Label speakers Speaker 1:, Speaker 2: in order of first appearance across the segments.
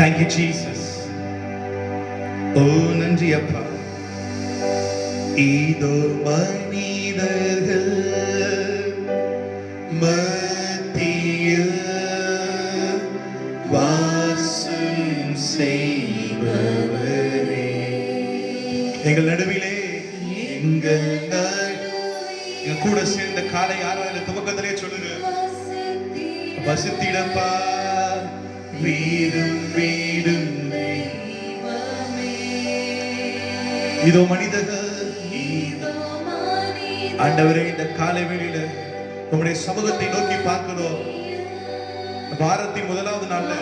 Speaker 1: Thank you, Jesus. Oh, நன்றி அப்பா. இதோ மனிதர்கள் மத்தியில் வாசம் செய்பவரே, எங்கள் நடுவிலே எங்கள் கூட சேர்ந்த காலை ஆராதனை துவக்கத்திலே சொல்லுங்க, வசித்திடப்பா வீடும் வீடும். இதோ மனிதர்கள், ஆண்டவரே இந்த காலை வேளையில உம்முடைய சமூகத்தை நோக்கி பார்க்கிறோம். வாரத்தின் முதலாவது நாள்ல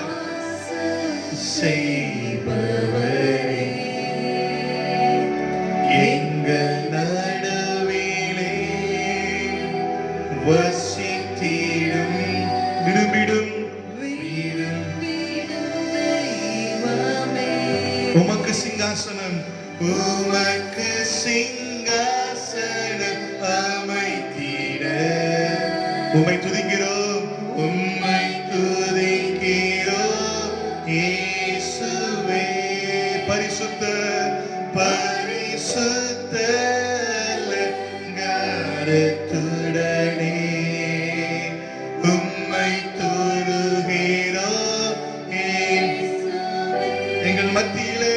Speaker 1: செய்பவரே, எங்கள் நடுவிலே வசித்திடும் விரும்பிடும் உமக்கு சிங்காசனம், உமக்கு சிங்காசனம் அமைத்திட உம்மை துதிக்கிறோம், உம்மை துதிக்கிறோம் இயேசுவே. பரிசுத்த பரிசுத்த கரத்துடனே உம்மை துதிக்கிறோம் எங்கள் மத்தியிலே,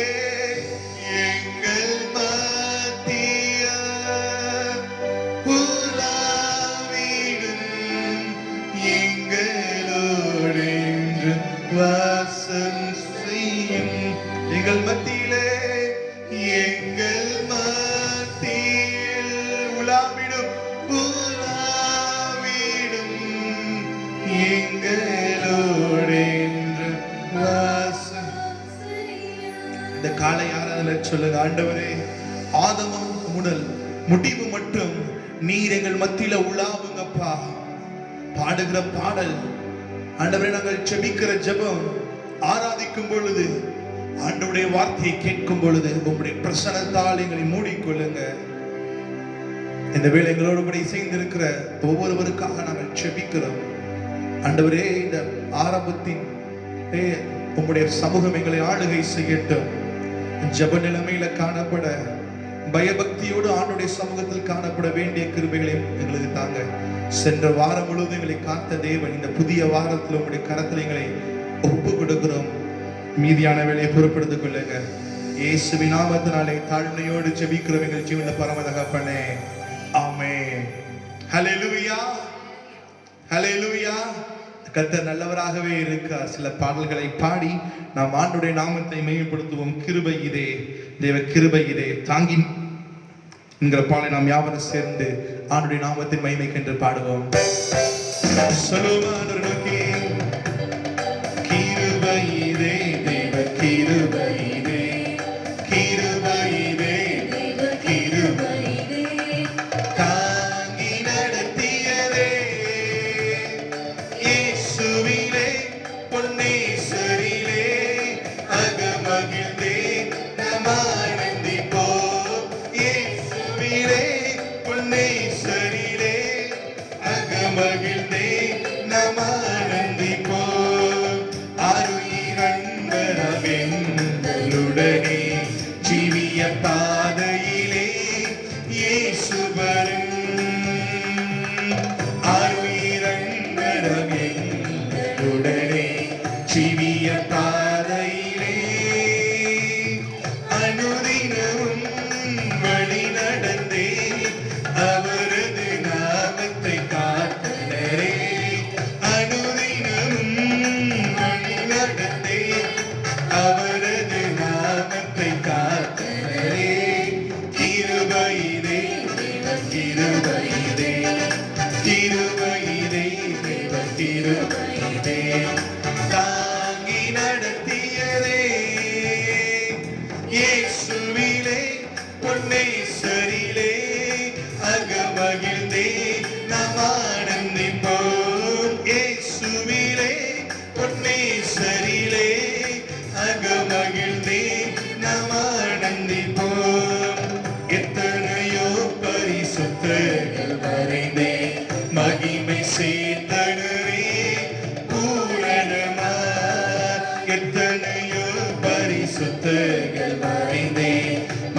Speaker 1: எங்கள் மத்திய உலாவிடும் எங்களோடு வாசம் செய்யும். எங்கள் மத்தியிலே, எங்கள் மத்தியில் உலாவிடும் உலாவிடும் எங்களோடு வாசம். இந்த காலை ஆராதனை சொல்லுங்க, ஆண்டவரே ஆதமம் முதல் முடிவு மட்டும் நீர் எங்கள் மத்தியில உலாவுங்கப்பா. பாடுகிற பாடல், ஆண்டவரே நாங்கள் செபிக்கிற ஜெபம், ஆராதிக்கும் பொழுது, ஆண்டவருடைய வார்த்தையை கேட்கும் பொழுது உங்களுடைய பிரசன்னத்தால் எங்களை மூடிக்கொள்ளுங்க. இந்த வேளை எங்களோடு கூட இசைந்திருக்கிற ஒவ்வொருவருக்காக நாங்கள் செபிக்கிறோம். ஆண்டவரே இந்த ஆரம்பத்தின் உங்களுடைய சமூகம் எங்களை ஆளுகை செய்யட்டும். ஜெப நிலைமையில காணப்பட, பயபக்தியோடு ஆண்டுடைய சமூகத்தில் காணப்பட வேண்டிய கிருபைகளை எங்களுக்கு தாங்க. சென்ற வாரம் முழுவதும் எங்களை காத்த தேவன், இந்த புதிய வாரத்தில் உங்களுடைய கரத்தில் எங்களை ஒப்பு கொடுக்கிறோம். மீதியான வேலையை பொறுப்படுத்திக் கொள்ளுங்க. இயேசுவின் நாமத்தினாலே தாழ்மையோடு ஜெபிக்கிறோம் எங்கள் ஜீவன பரம தகப்பனே, ஆமென். ஹல்லேலூயா, ஹல்லேலூயா. கர்த்தர் நல்லவராகவே இருக்கார். சில பாடல்களை பாடி நாம் ஆண்டவருடைய நாமத்தை மேம்படுத்துவோம். கிருபை இதே தேவ கிருபை இதே தாங்கி என்கிற பாடலை நாம் யாவரும் சேர்ந்து ஆண்டவருடைய நாமத்தின் மகிமைக்கென்று பாடுவோம். சொல்லுவான் நோக்கி, கிருபை இதே தேவ கிருபை இதே, கிருபை இதே தேவ கிருபை இதே, தாங்கி நடத்தியதே இயேசுவிலே பொன்னேசரிலே, அகமகிழ்ந்தே நாம் ஆனந்திப்போம். இயேசுவிலே பொன்னேசரிலே, அகமகிழ்ந்தே நாம்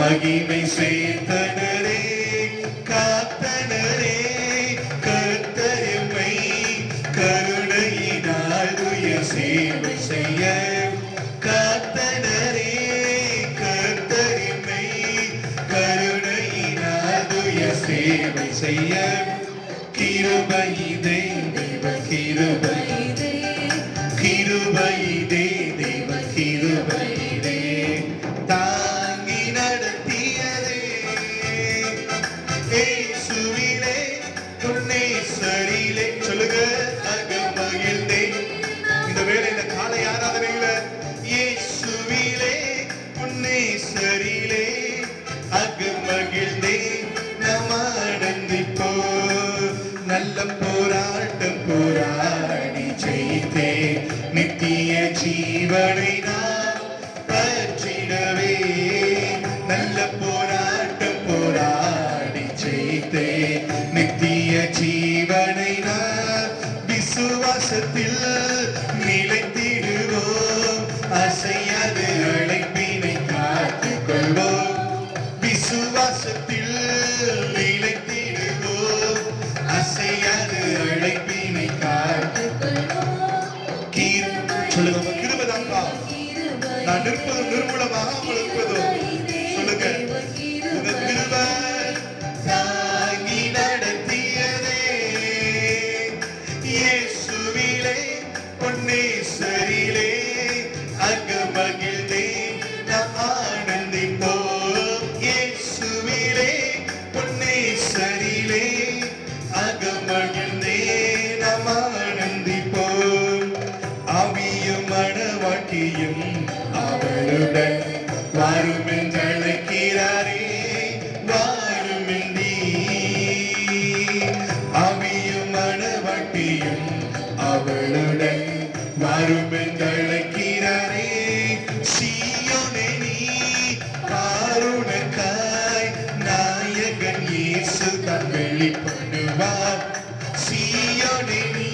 Speaker 1: மகிமை சேர்த்தனரே காத்தனரே கர்த்தரை கருணையினால் உயர் சேவை செய்ய காத்தனரே கர்த்தரை கருணையினால் உயர் சேவை செய்ய கிருபையிதே தேவ கிருபையிதே கிருபையிதே தேவ கிருபையிதே தாங்கி நடத்தியதே இயேசுவிலே பொன்னேசரிலே சொல்லுங்க அகமகிழ்ந்தே. இந்த வேளையில காலை ஆராதனையில இயேசுவிலே பொன்னேசரிலே அகமகிழ்ந்தே நாம் ஆனந்திப்போ. நல்ல போராட்டம் போராடி ஜெயித்தே நித்திய ஜீவனை நான் பற்றிடவே. நல்ல போராட்டம் போராடி ஜெயித்தே நித்திய ஜீவனை நான் விசுவாசத்தில் நிலைத்திடுவோம். அசையாது அழைப்பினை காத்துக் கொள்வோம். விசுவாசத்தில் நிலைத்திடுவோம். அசையாது அழைப்பினை காத்துக் கொள்வோம். சொல்லுங்க கிருபைதான்ப்பா. நான் நிற்பதும் நிர்மூலமாகாமல் இருப்பதும் சொல்லுங்க உங்க கிருபை தாங்கி நடத்தியதே இயேசுவிலே பொன்னேசரிலே அகமகிழ்ந்தே நாம் ஆனந்திப்போம். இயேசுவிலே பொன்னேசரிலே அகமகிழ்ந்தே நாம் ஆனந்திப்போம். ஆவியும் மணவாட்டியும் அவருடன் வாரும் என்றழைக்கிறாரே வாரும் என்றீ. ஆவியும் மணவாட்டியும் அவளுடன் வாரும் என்றழைக்கிறாரே. சீயோனே நீ காருணக்காய் நாயகன் இயேசு தான் வெளிப்படுவார். சீயோனே நீ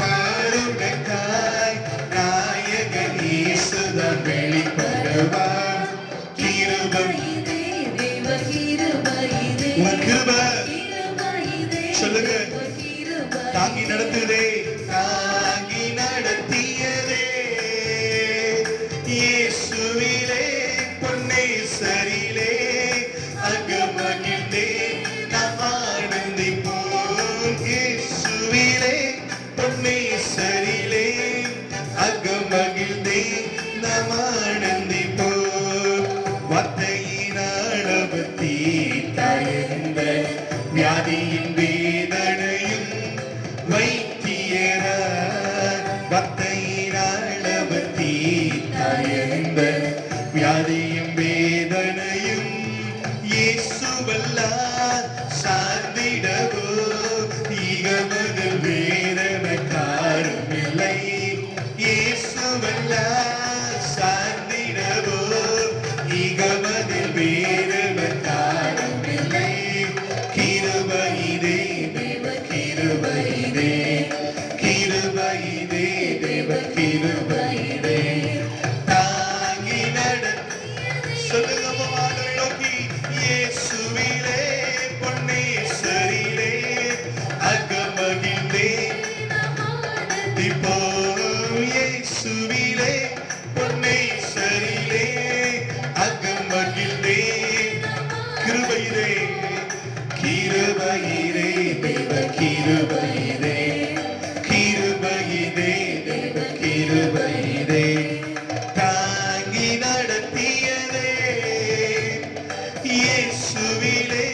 Speaker 1: காருணக்காய் நாயகன் இயேசு தான் வெளிப்படுவார். கிருபை உன் கிருபை சொல்லுங்க தாங்கி நடத்துதே தாங்கி நடத்தியதே இயேசுவிலே பொன்னேசரிலே அகமகிழ்ந்தே நாம் ஆனந்திப்போம். இயேசுவிலே பொன்னேசரிலே அகமகிழ்ந்தே நாம் ஆனந்திப்போம். வார்த்தையினால் அவர் தீர்த்தாயிருந்த வியாதியின் வேதனையும் வைத்தியரார். வார்த்தையினால் அவர் தீர்த்தாயிருந்த வியாதியும் வேதனையும் இயேசுவல்லார் சார்ந்திடவோ இகமதில் வேறெனக்காரும் இல்லை. இயேசுவல்லார் சார்ந்திடவோ இகமதில் வேறெனக்காரும் இல்லை. கிருபையிதே தேவ கிருபையிதே கிருபையிதே தேவ கிருபையிதே தாங்கி சொல்லுங்க ஆண்டவரை நோக்கி இயேசுவிலே பொன்னேசரிலே அகமகிழ்ந்தே திப்போம். இயேசுவிலே பொன்னேசரிலே அகமகிழ்ந்தே கிருபையிலே கிருபையிலே தேவ கிருபையிலே கிருபையிலே தேவ கிருபையிலே தாங்கி நடத்தியதே இயேசுவிலே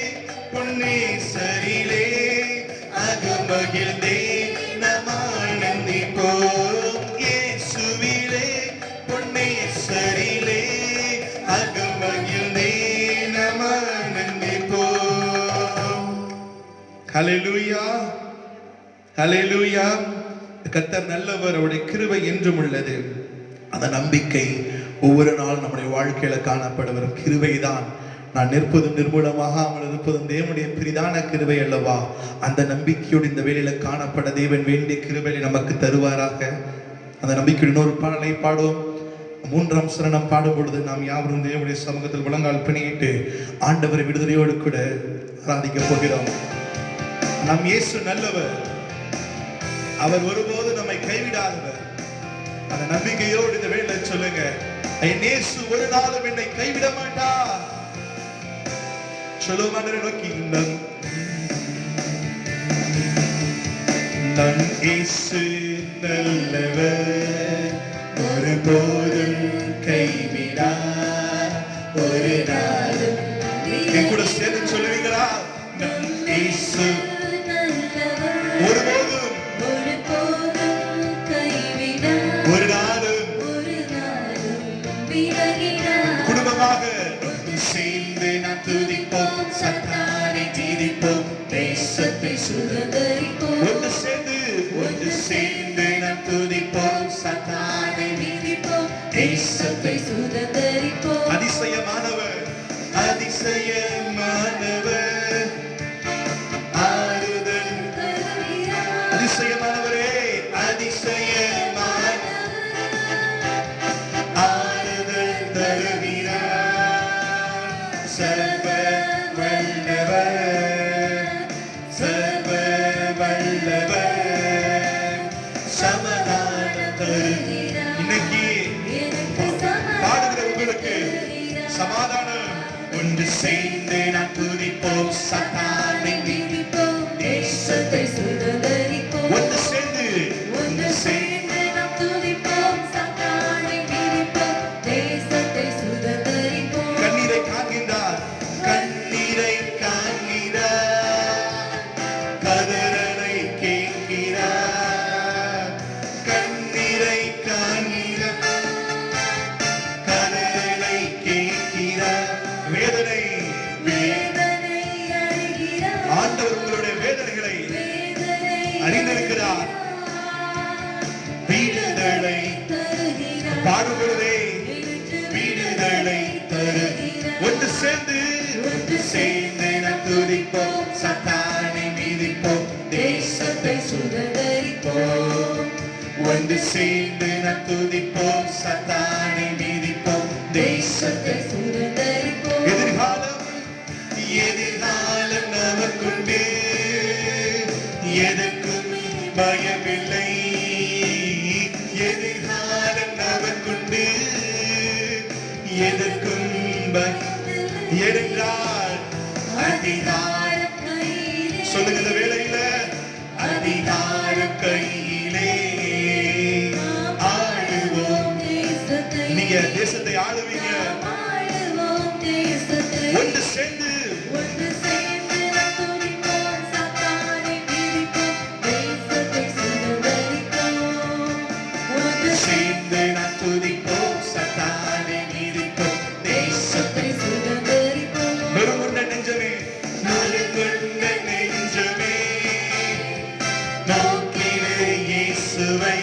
Speaker 1: பொன்னேசரிலே அகமகிழ்ந்தே நாம் ஆனந்திப்போம். இயேசுவிலே பொன்னேசரிலே அகமகிழ்ந்தே நாம் ஆனந்திப்போம். ஹல்லேலூயா ஹல்லேலூயா. கர்த்தர் நல்லவர், அவருடைய கிருபை என்றும் உள்ளது. அந்த நம்பிக்கை ஒவ்வொரு நாள் நம்முடைய வாழ்க்கையில காணப்படுவரும் கிருபைதான். நான் நிற்பதும் நிர்மூலமாகாமல் இருப்பதும் தேவனுடைய பிரிதான கிருபை அல்லவா? அந்த நம்பிக்கையோடு இந்த வேளையில காணப்பட தேவன் வேண்டிய கிருபையை நமக்கு தருவாராக. அந்த நம்பிக்கையோடு இன்னொரு பாடலை பாடுவோம். மூன்றாம் சரணம் பாடும் பொழுது நாம் யாவரும் தேவனுடைய சமூகத்தில் முழங்கால் பிணியிட்டு ஆண்டவரை விடுதலையோடு கூட ஆராதிக்க போகிறோம். நம் இயேசு நல்லவர், அவர் ஒருபோது நம்மை கைவிடாதவர். அந்த நம்பிக்கையோடு இந்த வேளையில சொல்லுங்க, என் இயேசு ஒரு நாளும் என்னை கைவிட மாட்டார். சொல்லுவோம் ஆண்டவரை நோக்கி, நம் இயேசு நல்லவர், ஒருபோதும் கைவிடார், ஒரு நாளும். என் கூட சேர்ந்து சொல்லுவீங்களா? நம் இயேசு ஒருபோதும் கைவிடார், ஒரு நாளும் குடும்பமாக சேர்ந்து நாம் துதிப்போம், சத்தானை ஜீதிப்போம், தேசத்தை சுதந்தரிப்போம். ஒன்று சேர்ந்து நாம் துதிப்போம், சத்தானை ஜீதிப்போம், தேசத்தை சுதந்தரிப்போம். அதிசயமானவர், அதிசயமானவர், ஆறுதல் அதிசயமானவரே, அதிசயமானவர், ஆறுதல் தருகிறார், சர்வ வல்லவர், சர்வ வல்லவர், சமாதானம் தருகிறார். இன்னைக்கு பாடுகிற உங்களுக்கு சமாதானம். ஒன்று சேர்ந்து நாம் துதிப்போம், சத்தானை மிதிப்போம், தேசத்தை சுதந்தரிப்போம். ஒன்று சேர்ந்து நாம் துதிப்போம், சத்தானை மிதிப்போம், தேசத்தை சுதந்தரிப்போம். கண்ணீரை காண்கின்றார், கண்ணீரை காண்கிறார், கதறலை கேட்கிறார், கண்ணீரை காண்கிறார், கதறலை கேட்கிறார். வேதனை அறிகிறார், ஆண்டவர் உங்களுடைய வேதனைகளை அறிந்திருக்கிறார். விடுதலை பாடுகிறதே, விடுதலை தருகிறார். ஒன்று சேர்ந்து நாம் துதிப்போம், சத்தானை மிதிப்போம், தேசத்தை சுதந்தரிப்போம். ஒன்று சேர்ந்து நாம் துதிப்போம், சத்தானை மிதிப்போம், தேசத்தை சுதந்தரிப்போம். எதிர்காலம் நமக்குண்டு, எதற்கும் பயமில்லை. எதிர்காலம் நமக்குண்டு, எதற்கும் ஏனென்றால் அதிகாரம் கையிலே. சொல்லுங்க இந்த வேளையில, அதிகாரம் கையிலே ஆளுவோம். நீங்க தேசத்தை ஆளுவீங்க. ஒன்று சேர்ந்து நாம் துதிப்போம், சத்தானை மிதிப்போம், தேசத்தை சுதந்தரிப்போம். ஒன்று சேர்ந்து நாம் துதிப்போம், சத்தானை மிதிப்போம், தேசத்தை சுதந்தரிப்போம். நொறுங்குண்ட நெஞ்சமே, நொறுங்குண்ட நெஞ்சமே, நோக்கிடு இயேசுவை.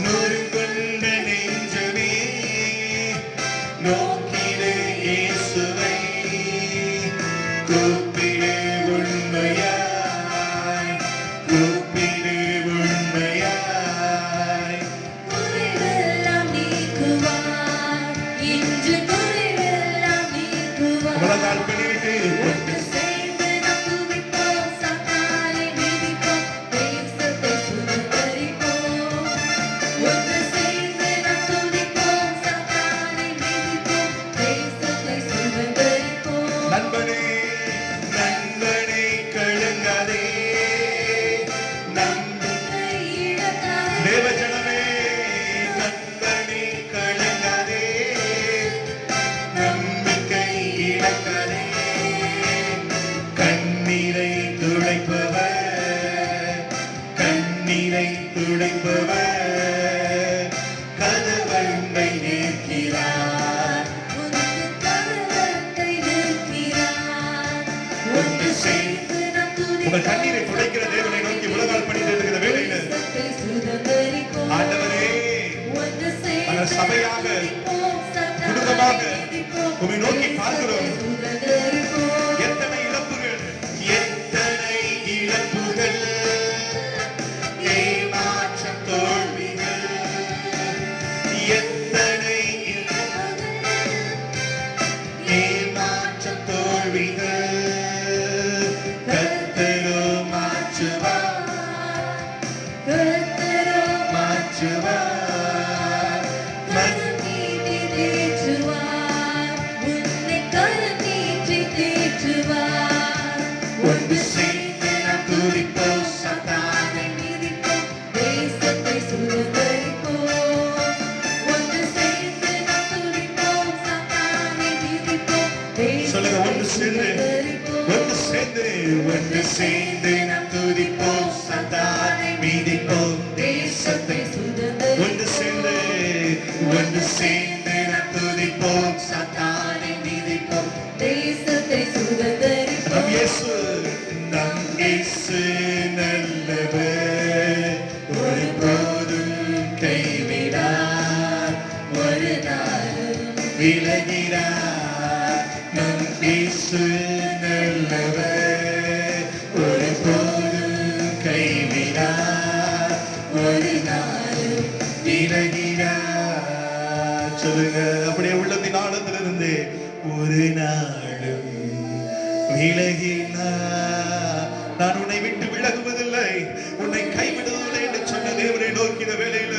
Speaker 1: நொறுங்குண்ட நெஞ்சமே, நோக்கிடு இயேசுவை. கூப்பிடு உண்மையாய், கூப்பிடு உண்மையாய். குறைவெல்லாம் நீக்குவார், இன்று குறைவெல்லாம் நீக்குவார். முழங்கால் பிடித்து ஒன்று சேர்ந்து நாம் துதிப்போம், சத்தானை மிதிப்போம், தேசத்தை சுதந்தரிப்போம். ஒன்று சேர்ந்து நாம் துதிப்போம், சத்தானை மிதிப்போம், தேசத்தை சுதந்தரிப்போம். நண்பனே கழுங்காதே, நம்பிக்கை இழக்காதே. தேவஜனமே, நண்பனே கழுங்காதே, நம்பிக்கை இழக்காதே. கண்ணீரை துடைப்பவர், கண்ணீரை துடைப்பவர், கதவண்டை நிற்கிறார், கதவண்டை நிற்கிறார். ஒன்று சேர்ந்து உங்கள் கண்ணீரை துடைக்கிற தேவனை நோக்கி முழங்கால் படித்து இருக்கிற வேளையில ஆண்டவரே, சபையாக குடும்பமாக உம்மை நோக்கி பார்க்கிறோம். எத்தனை இழப்புகள், எத்தனை இழப்புகள், ஏமாற்றம், தோல்விகள், சேர்ந்து ஒன்று சேர்ந்து நாம் துதிப்போம், சந்தானை மீதிப்போம், தேசத்தை ஒன்று சேர்ந்து நாம் துதிப்போம், சந்தானை மீதிப்போம், தேசத்தை சுதந்தரிப்போம். நம் இயேசு நல்லவர், ஒருபோதும் கைவிடார், ஒரு நாளும் விலகிறார். நம் இயேசு நல்லவர், ஒருபோதும் கைவிடார், ஒரு நாளும் விலகிறார். சொல்லுங்க அப்படியே உள்ளத்தின் ஆழத்திலிருந்து, ஒரு நாளும் விலகினார். நான் உன்னை விட்டு விலகுவதில்லை, உன்னை கைவிடுவதில்லை என்று சொன்ன தேவனை நோக்கின வேளையில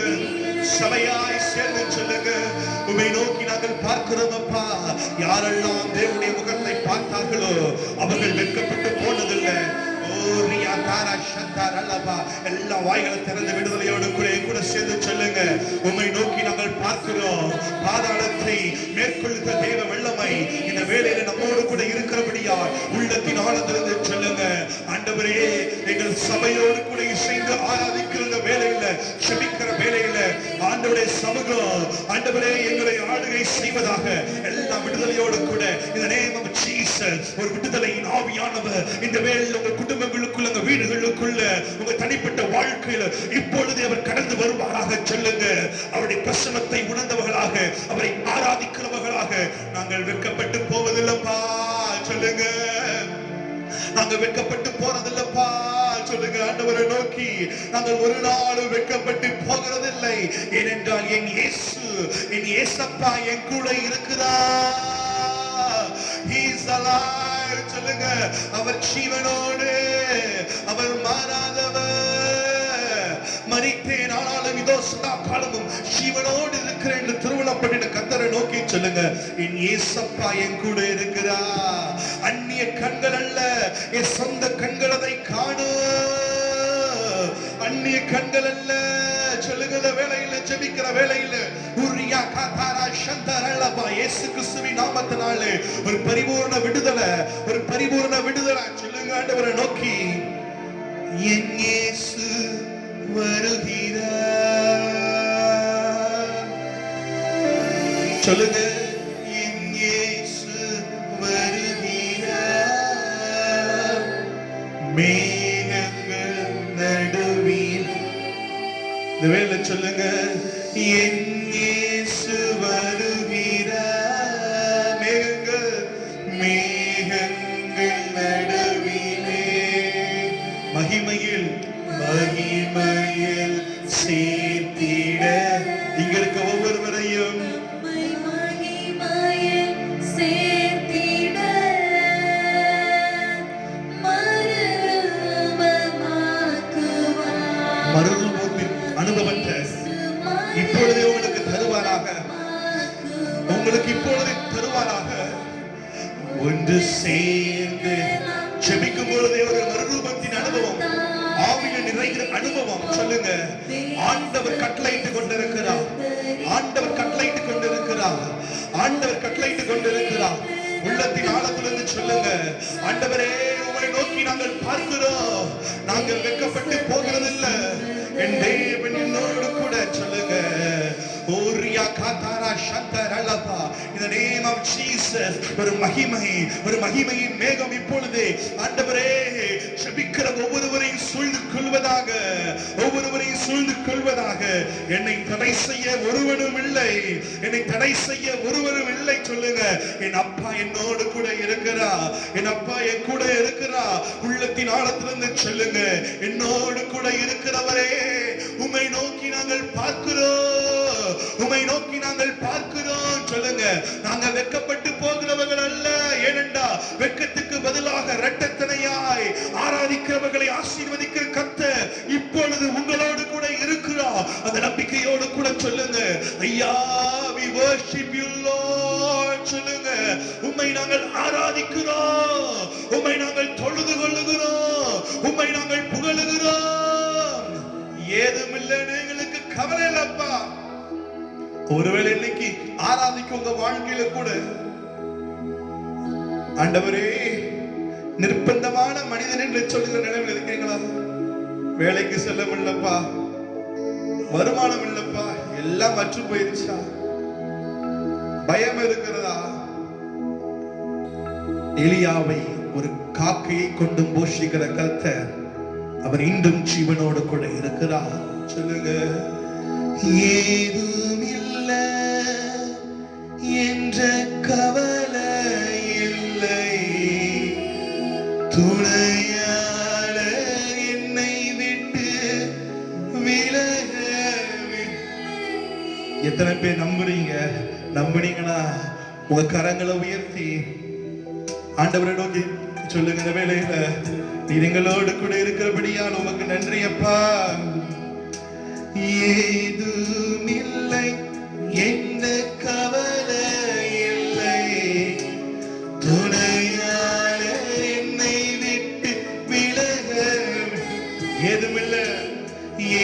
Speaker 1: சபையாய் சேர்ந்து சொல்லுங்க, உம்மை நோக்கி நாங்கள் பார்க்கிறோம் அப்பா. யாரெல்லாம் தேவனுடைய முகத்தை பார்த்தார்களோ அவர்கள் வெட்கப்பட்டு போனதில்லை. எல்லா வாய்களை திறந்து விடுதலையோடு கூட சேர்ந்து சொல்லுங்க, உம்மை நோக்கி நாங்கள் பார்க்கிறோம். பாதாளத்தை மேற்கொள்ளுகிற தேவ வெள்ளமை இந்த வேளையில நம்மோடு கூட இருக்கிறபடியா உள்ளத்தின் ஆழத்திலிருந்து சொல்லுங்க, ஆண்டவரே எங்கள் சபையோடு கூட இசைந்து ஆராதிக்கிற வேளையில, செபிக்கிற வேளையில ஆண்டவருடைய சமூகம் ஆண்டவரே எங்களை ஆளுகை செய்வதாக எல்லா விடுதலையோடு கூட இந்த நேம் ஆஃப் ஜீசஸ் ஒரு விடுதலையின் ஆவியானவர் இந்த வேளையில் உங்கள் குடும்பங்களுக்குள்ள, உங்க வீடுகளுக்குள்ள, உங்க தனிப்பட்ட வாழ்க்கையில இப்பொழுது அவர் கடந்து வருவாராக. சொல்லுங்க, அவருடைய பிரசன்னத்தை உணர்ந்தவர்களாக, அவரை ஆராதிக்கிறவர்களாக நாங்கள் வெட்கப்பட்டு போவதில்லைப்பா. சொல்லுங்க, நாங்கள் வெட்கப்பட்டு போறதில்லைப்பா. சொல்லுங்க, ஆண்டவரை நோக்கி நாங்கள் ஒரு நாளும் வெட்கப்பட்டு போகிறதில்லை. ஏனென்றால் என் இயேசு, என் இயேசப்பா என் கூட இருக்கிறார். He is alive. சொல்லுங்க, அவர் ஜீவனோடு, அவர் மாறாதவர். மரித்தேன் ஆனாலும் இதோ சதா காலமும் ஜீவனோடு இருக்கிறேன் என்று திருவிழாப்பட்டின கர்த்தரை நோக்கி சொல்லுங்க, என் இயேசப்பா என் கூட இருக்கிறார். அந்நிய கண்கள் அல்ல, என் சொந்த கண்கள் அதை காணும். அந்நிய கண்கள் அல்ல. சொல்லுகிற வேளையில, ஜெபிக்கிற வேளையில உரியா காதாரா சந்தரலபா இயேசு கிறிஸ்துவின் நாமத்தினாலே ஒரு பரிபூர்ண விடுதலை, ஒரு பரிபூர்ண விடுதலை. சொல்லுங்க, ஆண்டவரை நோக்கி, என் இயேசு வருகிறார். சொல்லுங்க, என் இயேசு வருகிறார். மேகங்கள் நடுவில் இந்த வேளை சொல்லுங்க, என் இயேசு வருகிறார். மேகங்கள் நடுவிலே மகிமையில் சேர்த்திட இங்க இருக்க ஒவ்வொருவரையும் மறுரூபத்தின் அனுபவத்தை இப்பொழுதே உங்களுக்கு தருவாராக, உங்களுக்கு இப்பொழுதே தருவாராக. ஒன்று சேர்ந்து ஜெபிக்கும் பொழுதே ஒரு மறுரூபத்தின் அனுபவம், ஆவியில நிறைகிற அனுபவம். சொல்லுங்க, ஆண்டவர் கட்டளையிட்டு கொண்டிருக்கிறார், ஆண்டவர் கட்டளையிட்டு கொண்டிருக்கிறார், ஆண்டவர் கட்டளையிட்டு கொண்டிருக்கிறார். உள்ளத்தின் ஆழத்திலிருந்து சொல்லுங்க, ஆண்டவரே உம்மை நோக்கி நாங்கள் பார்க்கிறோம், நாங்கள் வெட்கப்பட்டு போகிறதில்லை. என் தேவன் என்னோடு கூட. சொல்லுங்க, ஓரியா காதாரா சந்தரலபா in the name of Jesus ஒரு மகிமையின் மேகம் இப்பொழுது ஆண்டவரே ஜெபிக்கிற ஒவ்வொருவரையும் சூழ்ந்து கொள்வதாக, ஒவ்வொருவரையும் சூழ்ந்து கொள்வதாக. என்னை தடை செய்ய ஒருவனும் இல்லை, என்னை தடை செய்ய ஒருவரும் இல்லை. சொல்லுங்க, என் அப்பா என்னோடு கூட இருக்கிறா, என் அப்பா என் கூட இருக்கிறா. உள்ளத்தின் ஆழத்திலிருந்து சொல்லுங்க, என்னோடு கூட இருக்கிறவரே உம்மை நோக்கி நாங்கள் பார்க்கிறோம், உம்மை நோக்கி நாங்கள் பார்க்கிறோம். சொல்லுங்க, நாங்கள் வெட்கப்பட்டு போகிறவர்கள் அல்ல. ஏனென்றா வெட்கத்துக்கு பதிலாக இரட்டத்தனையாய் ஆராதிக்கிறவர்களை ஆசீர்வதிக்கிற கர்த்தர் இப்பொழுது உங்களோடு கூட இருக்கிறார். அந்த நம்பிக்கையோடு கூட சொல்லுங்க, ஐயா we worship you Lord. சொல்லுங்க, உம்மை நாங்கள் ஆராதிக்கிறோம், உம்மை நாங்கள் தொழுது கொள்ளுகிறோம், உம்மை நாங்கள் புகழுகிறோம். ஏதுமில்லைன்னு எங்களுக்கு கவலை இல்லப்பா. ஒருவேளை இன்னைக்கு ஆராதிக்க உங்க வாழ்க்கையில கூட ஆண்டவரே, நிர்பந்தமான மனிதன் என்று சொல்லுகிற நிலையில் இருக்கீங்களா? வேலைக்கு செல்ல முடியலப்பா, வருமானம் இல்லப்பா, எல்லாம் மற்று போயிருச்சா? பயம் இருக்கிறதா? எலியாவை ஒரு காக்கையை கொண்டு போஷிக்கிற கர்த்தர் அவர் இன்றும் ஜீவனோடு கூட இருக்கிறார். சொல்லுங்க. ஏதும் இல்லை என்ற கவலை இல்லை, துணையாளர் என்னை விட்டு விலக. எத்தனை பேர் நம்புறீங்க? நம்புனீங்கன்னா உங்க கரங்களை உயர்த்தி ஆண்டவரை நோக்கி சொல்லுகிற வேளையில, நீர் எங்களோடு கூட இருக்கிறபடியால் உமக்கு நன்றி அப்பா. ஏதும் இல்லை எந்த கவலை இல்லை, துணையாளர் என்னை விட்டு விலக. ஏதுமில்லை,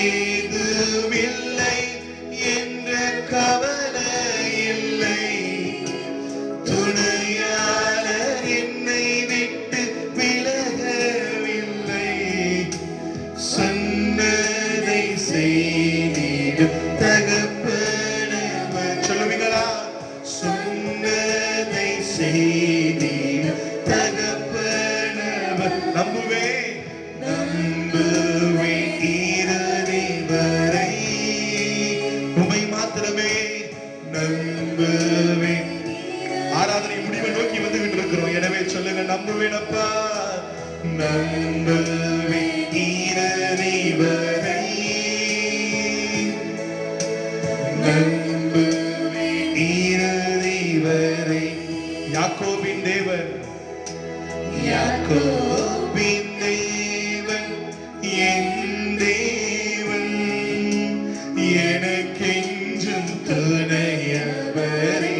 Speaker 1: ஏதுமில்லை என்ற கவலை இல்லை, துணையாளர் என்னை விட்டு விலகவில்லை. சொன்னதை செய்திடும் தகப்பனவர். சொல்லுவீங்களா? சொன்னதை செய்திடும் தகப்பனவர். நம்புவேன், நம்புவேன் இறுதி வரை, உம்மை மாத்திரமே நம்புவேன். ஆராதனை முடிவை நோக்கி வந்துகிட்டு இருக்கிறோம். எனவே சொல்லுங்க, நம்புவேன் அப்பா, நம்புவேன் இறுதி வரை, நம்புவேன் இறுதி வரை. யாக்கோபின் தேவன், யாக்கோபின் தேவன் என் தேவன், எனக்கென்றும் துணையவரே,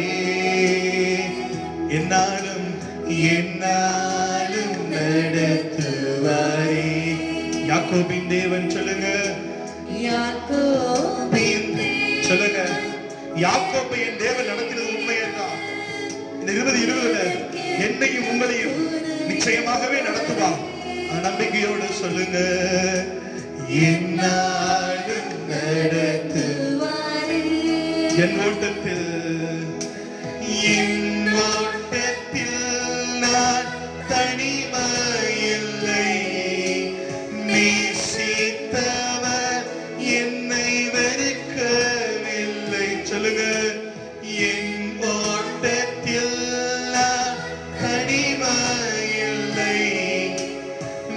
Speaker 1: என்னாலும் என்னாலும் நடத்துவாரே. யாக்கோபின் தேவன். சொல்லுங்க, யாக்கோபின். சொல்லுங்க, யாக்கோபை என் தேவன் நடத்தினது உண்மையேதான். இந்த 2020 என்னையும் உங்களையும் நிச்சயமாகவே நடத்துவார். நம்பிக்கையோடு சொல்லுங்க, என்னாலும் நடத்துவாரே. என் ஓட்டத்தில், என் ஓட்டத்தில் நான் தனிமையில்லை, நேசித்தவர் என்னை வெறுக்கவில்லை. சொல்லுங்க, என் ஓட்டத்தில் நான் தனிமையில்லை,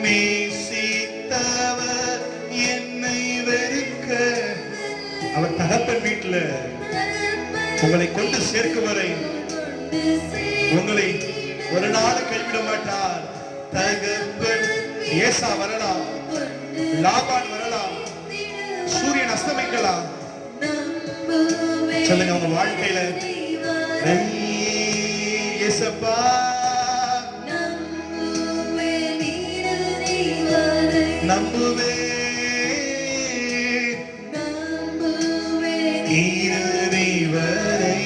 Speaker 1: நேசித்தவர் என்னை வெறுக்க. அவர் தகப்பன் வீட்டில் உங்களை கொண்டு சேர்க்கும் வரை உங்களை ஒரு நாள் கைவிட மாட்டார். தகப்பன். ஏசா வரலாம், லாபான் வரலாம், சூரியன் அஸ்தமிக்கலாம். சொல்லுங்க, உங்க வாழ்க்கையில ஏசப்பா நம்புவேன் இறுதி வரை,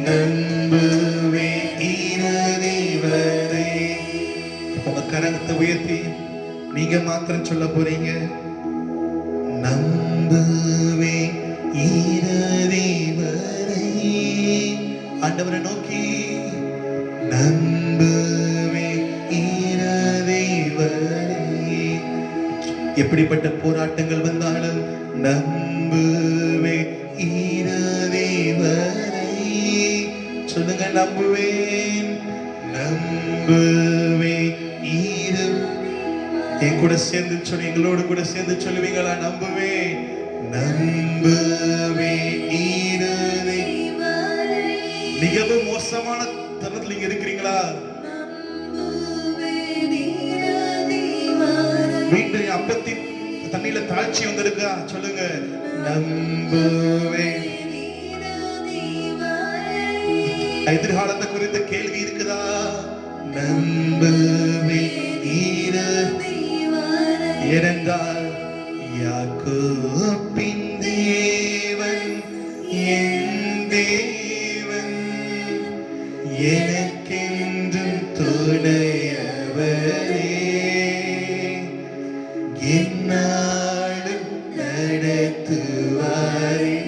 Speaker 1: நம்புவேன் இறுதி வரை. உங்க கரத்தை உயர்த்தி நீங்க மாத்திரம் சொல்ல போறீங்க, நம்புவேன் இறுதி வரை. ஆண்டவரை நோக்கி, நம்புவேன் இறுதி வரை. எப்படிப்பட்ட போராட்டங்கள் வந்தாலும் நம்புவேன் இறுதி வரை. சொல்லுங்க, நம்புவேன், நம்புவேன் இரு. என் கூட சேர்ந்து சொல்லி, எங்களோடு கூட சேர்ந்து சொல்லுவீங்களா? நம்புவேன், நம்புவேன் இறுதி. மிகவும் மோசமான தருணத்தில் நீங்க இருக்கிறீங்களா? மீண்டும் அப்பத்தின் தண்ணியில தாழ்ச்சி வந்திருக்கா? சொல்லுங்க, நம்புவேன். எதிர்காலத்தை குறித்த கேள்வி இருக்குதா? நம்புவேன் ஏனென்றால் யாக்கோபின் தேவன் என் தேவன், எனக்கென்றும் துணையவரே, என்னாலும் நடத்துவாரே,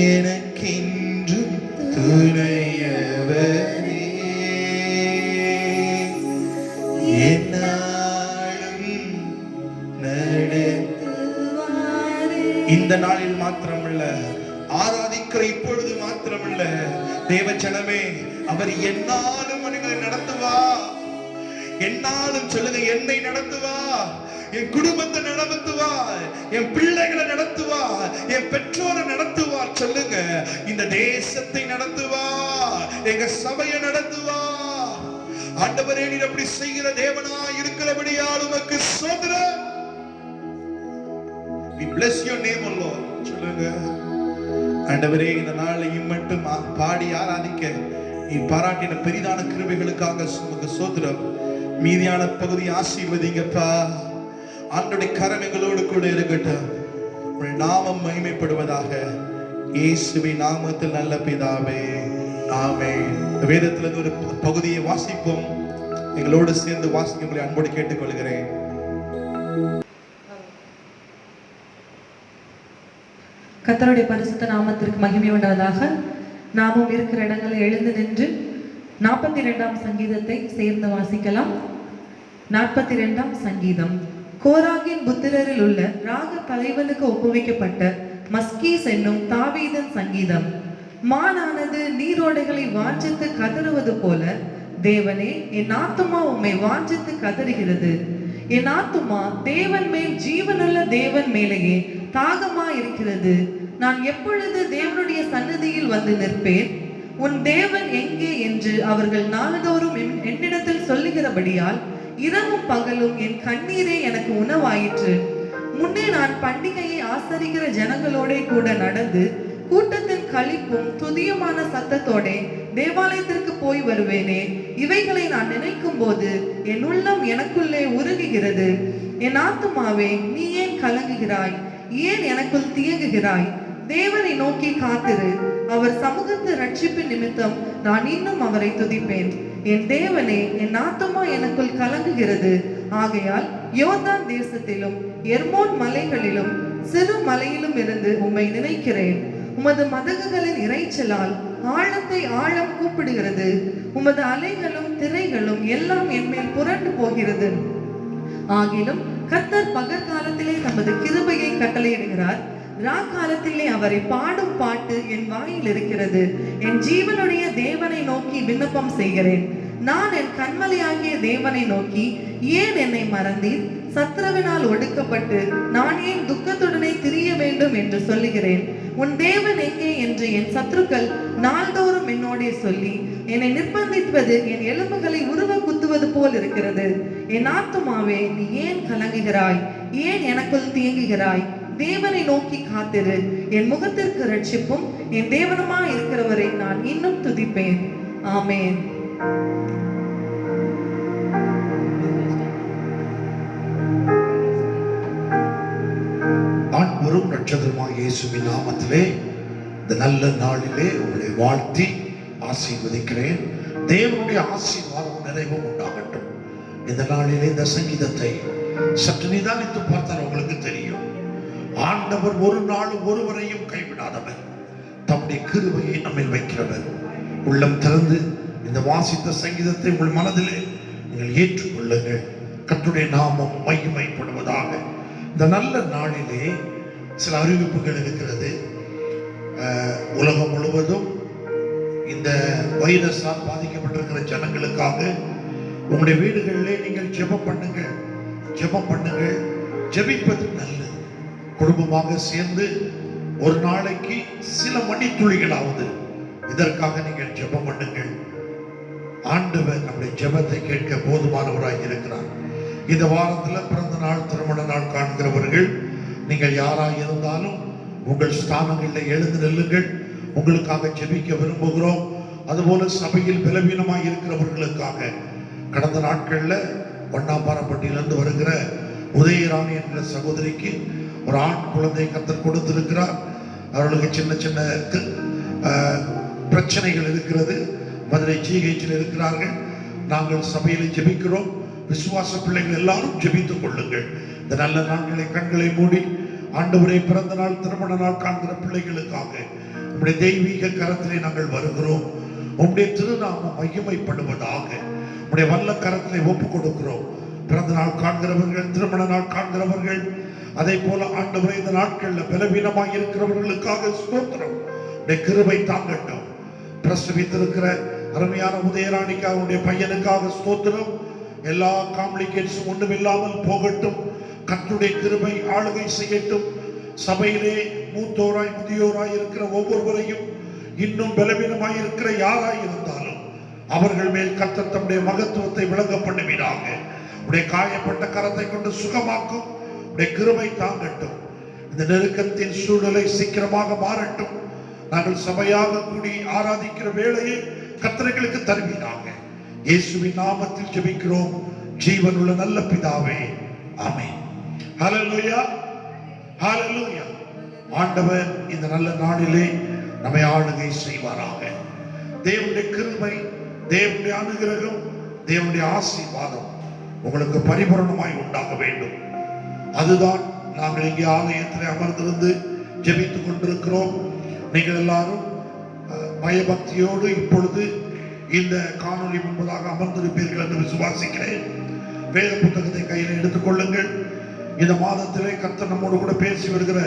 Speaker 1: எனக்கென்றும் துணையவரே, என்னாலும் நடத்துவாரே. இந்த நாளில் மாத்திரமல்ல, ஆராதிக்கிற இப்பொழுது மாத்திரமல்ல தேவஜனமே, அவர் என்னாலும் மனிதனை நடத்துவா. என்னாலும் சொல்லுங்க, என்னை நடத்துவா, என் குடும்பத்தை நடத்துவா, என் பிள்ளைகளை நடத்துவா, என் பெற்றோரை நடத்துவா. சொல்லுங்க, இந்த தேசத்தை நடத்துவா, எங்க சபையை நடத்துவா. ஆண்டவரே, நீர் அப்படி செய்கிற தேவனா இருக்கிறபடியால் உமக்கு ஸ்தோத்திரம். We bless your name, O Lord. சொல்லுங்க, ஆண்டவரே, இந்த நாளை மட்டும் பாடி ஆராதிக்க நீ பாராட்டின பெரிதான கிருபைகளுக்காக உமக்கு ஸ்தோத்திரம். மீதியான பகுதி ஆசீர்வதிங்கப்பா. ஆண்டவருடைய கரம் எங்களோடு கூட இருக்கட்டும். உங்கள் நாமம் மகிமைப்படுவதாக. இயேசுவின் நாமத்தில் நல்ல பிதாவே, ஆமென். வேதத்திலிருந்து ஒரு பகுதியை வாசிப்போம். எங்களோடு சேர்ந்து வாசிக்க உங்களை அன்போடு கேட்டுக்கொள்கிறேன்.
Speaker 2: கர்த்தருடைய பரிசுத்த நாமத்திற்கு மகிமை உண்டாவதாக. நாமும் இருக்கிற இடங்களில் எழுந்து நின்று 42ஆம் சங்கீதத்தை சேர்ந்து வாசிக்கலாம். 42ஆம் சங்கீதம். கோராகின் புத்திரரில் உள்ள ராக தலைவனுக்கு ஒப்புவிக்கப்பட்ட மஸ்கீஸ் என்னும் தாவீதின் சங்கீதம். மானானது நீரோடைகளை வாஞ்சித்து கதறுவது போல, தேவனே, என் ஆத்துமா உம்மை வாஞ்சித்து கதறுகிறது. என் ஆத்துமா தேவன் மேல், ஜீவனுள்ள தேவன் மேலேயே தாகமா இருக்கிறது. நான் எப்பொழுது தேவனுடைய சன்னதியில் வந்து நிற்பேன்? உன் தேவன் எங்கே என்று அவர்கள் நாள்தோறும் என்னிடத்தில் சொல்லுகிறபடியால் இரவும் பகலும் என் கண்ணீரே எனக்கு உணவாயிற்று. முன்னே நான் பண்டிகையை ஆசரிக்கிற ஜனங்களோட கூட நடந்து கூட்டத்தின் களிப்பும் துதியுமான சத்தத்தோட தேவாலயத்திற்கு போய் வருவேனே. இவைகளை நான் நினைக்கும் போது என் உள்ளம் எனக்குள்ளே உருகுகிறது. என் ஆத்துமாவே, நீ ஏன் கலங்குகிறாய்? ஏன் எனக்குள் தியங்குகிறாய்? தேவனை நோக்கி காத்திரு. அவர் சமூகத்து ரட்சிப்பு நிமித்தம் நான் இன்னும் அவரை துதிப்பேன். என் தேவனே, என் ஆத்துமா எனக்குள் கலங்குகிறது. ஆகையால் யோர்தான் தேசத்திலும் எர்மோன் மலைகளிலும் சிறு மலையிலும் இருந்து உம்மை நினைக்கிறேன். உமது மதகுகளின் இறைச்சலால் ஆழத்தை ஆழம் கூப்பிடுகிறது. உமது அலைகளும் திரைகளும் எல்லாம் என்மேல் புரண்டு போகிறது. ஆகிலும் கர்த்தர் பகற்காலத்திலே தமது கிருபையை கட்டளையிடுகிறார். ராக்காலத்திலே அவரை பாடும் பாட்டு என் வாயில் இருக்கிறது. என் ஜீவனுடைய தேவனை நோக்கி விண்ணப்பம் செய்கிறேன். நான் என் கண்மலையாகிய தேவனை நோக்கி, ஏன் என்னை மறந்தீர்? சத்ருவினால் ஒடுக்கப்பட்டு நான் ஏன் துக்கத்துடனே திரிய வேண்டும் என்று சொல்லுகிறேன். உன் தேவன் எங்கே என்று என் சத்துருக்கள் நாள்தோறும் என்னோடே சொல்லி என்னை நிர்பந்திப்பது என் எலும்புகளை உருவ குத்துவது போல் இருக்கிறது. என் ஆத்துமாவே, நீ ஏன் கலங்குகிறாய்? ஏன் எனக்குள் தியங்குகிறாய்? தேவனை நோக்கி காத்திரு. என் முகத்திற்கு ரட்சிப்பும் என் தேவனுமா இருக்கிறவரை நான் இன்னும் துதிப்பேன். ஆமென்.
Speaker 3: ஆண்டவரும் இரட்சகருமாகிய இயேசுவின் நாமத்திலே இந்த நல்ல நாளிலே உங்களை வாழ்த்தி ஆசீர்வதிக்கிறேன். தேவனுடைய ஆசீர்வாதம் நிறைவும் உண்டாகட்டும். இந்த நாளிலே இந்த சங்கீதத்தை சற்று நிதானித்து பார்த்தால் உங்களுக்கு தெரியும். ஆண்டவர் ஒரு நாள் ஒருவரையும் கைவிடாதவர், தம்முடைய கிருபையை நம்மில் வைக்கிறவர். உள்ளம் திறந்து இந்த வாசித்த சங்கீதத்தை உங்கள் மனதிலே நீங்கள் ஏற்றுக்கொள்ளுங்கள். கர்த்தருடைய நாமம் மகிமைப்படுவதாக. இந்த நல்ல நாளிலே சில அறிவிப்புகள் இருக்கிறது. உலகம் முழுவதும் இந்த வைரஸால் பாதிக்கப்பட்டிருக்கிற ஜனங்களுக்காக உங்களுடைய வீடுகளிலே நீங்கள் ஜெபம் பண்ணுங்கள். ஜெபிப்பது நல்லது. குடும்பமாக சேர்ந்து ஒரு நாளைக்கு சில மணித்துளிகளாவது இதற்காக நீங்கள் ஜெபம் பண்ணுங்கள். ஆண்டவர் நம்முடைய ஜெபத்தை கேட்க போதுமானவராக இருக்கிறார். இந்த வாரத்தில் பிறந்த நாள், திருமண நாள் காண்கிறவர்கள் நீங்கள் யாராக இருந்தாலும் உங்கள் ஸ்தானங்களில் எழுந்து நில்லுங்கள். உங்களுக்காக ஜெபிக்க விரும்புகிறோம். அதுபோல சபையில் பலவீனமாக இருக்கிறவர்களுக்காக கடந்த நாட்களில் வண்ணாப்பாரப்பட்டியிலிருந்து வருகிற உதயராணி என்கிற சகோதரிக்கு ஒரு ஆண் குழந்தை கர்த்தர் கொடுத்திருக்கிறார். அவர்களுக்கு சின்ன சின்ன பிரச்சனைகள் இருக்கிறது. மதுரை ஜிஹெச்சில் இருக்கிறார்கள். நாங்கள் சபையில் ஜெபிக்கிறோம். விசுவாச பிள்ளைகள் எல்லாரும் ஜெபித்துக் கொள்ளுங்கள். இந்த நல்ல நாட்களை கண்களை மூடி ஆண்டவரே பிறந்த நாள் திருமண நாள் காண்கிற பிள்ளைகளுக்காக உம்முடைய தெய்வீக கரத்திலே நாங்கள் வருகிறோம். உம்முடைய திருநாமம் மகிமைப்படுவதாக உம்முடைய வல்ல கரத்திலே ஒப்புக் கொடுக்கிறோம். பிறந்த நாள் காண்கிறவர்கள், திருமண நாள் காண்கிறவர்கள், அதே போல ஆண்டவரே இந்த நாட்களில் பலவீனமாய் இருக்கிறவர்களுக்காக ஸ்தோத்திரம். உடைய கிருபை தாங்கட்டும். பிரசவித்திருக்கிற அருமையான உதயராணிக்காக உடைய பையனுக்காக ஸ்தோத்திரம். எல்லா காம்ப்ளிகேட்ஸும் ஒன்றுமில்லாமல் போகட்டும். கர்த்தருடைய கிருபை ஆளுகை செய்யட்டும். சபையிலே மூத்தோராய் முதியோராய் இருக்கிற ஒவ்வொருவரையும், இன்னும் பலவீனமாய் இருக்கிற யாராய் இருந்தாலும் அவர்கள் மேல் கர்த்தர் தம்முடைய மகத்துவத்தை விளங்க பண்ணுவீராக. உடைய காயப்பட்ட கரத்தை கொண்டு சுகமாக்கும். உடைய கிருபை தாங்கட்டும். இந்த நெருக்கத்தின் சூழ்நிலை சீக்கிரமாக மாறட்டும். நாங்கள் சபையாக கூடி ஆராதிக்கிற வேளையை கர்த்தர்களுக்கு தருவீராக. இயேசுவின் நாமத்தில் ஜெபிக்கிறோம் ஜீவனுள்ள நல்ல பிதாவே, ஆமென். ஹல்லேலூயா, ஹல்லேலூயா. ஆண்டவர் இந்த நல்ல நாளிலே நம்மை ஆளுகை செய்வாராக. தேவனுடைய கிருபை, தேவனுடைய அனுகிரகம், தேவனுடைய ஆசீர்வாதம் உங்களுக்கு பரிபூரணமாய் உண்டாக வேண்டும். அதுதான் நாங்கள் இங்கே ஆலயத்தில் அமர்ந்திருந்து ஜெபித்துக் கொண்டிருக்கிறோம். நீங்கள் எல்லாரும் பயபக்தியோடு இப்பொழுது இந்த காணொளி முன்பதாக அமர்ந்திருப்பீர்கள் என்று விசுவாசிக்கிறேன். வேத புத்தகத்தை கையில் எடுத்துக்கொள்ளுங்கள். இந்த மாதத்திலே கர்த்தர் நம்மோடு கூட பேசி வருகிற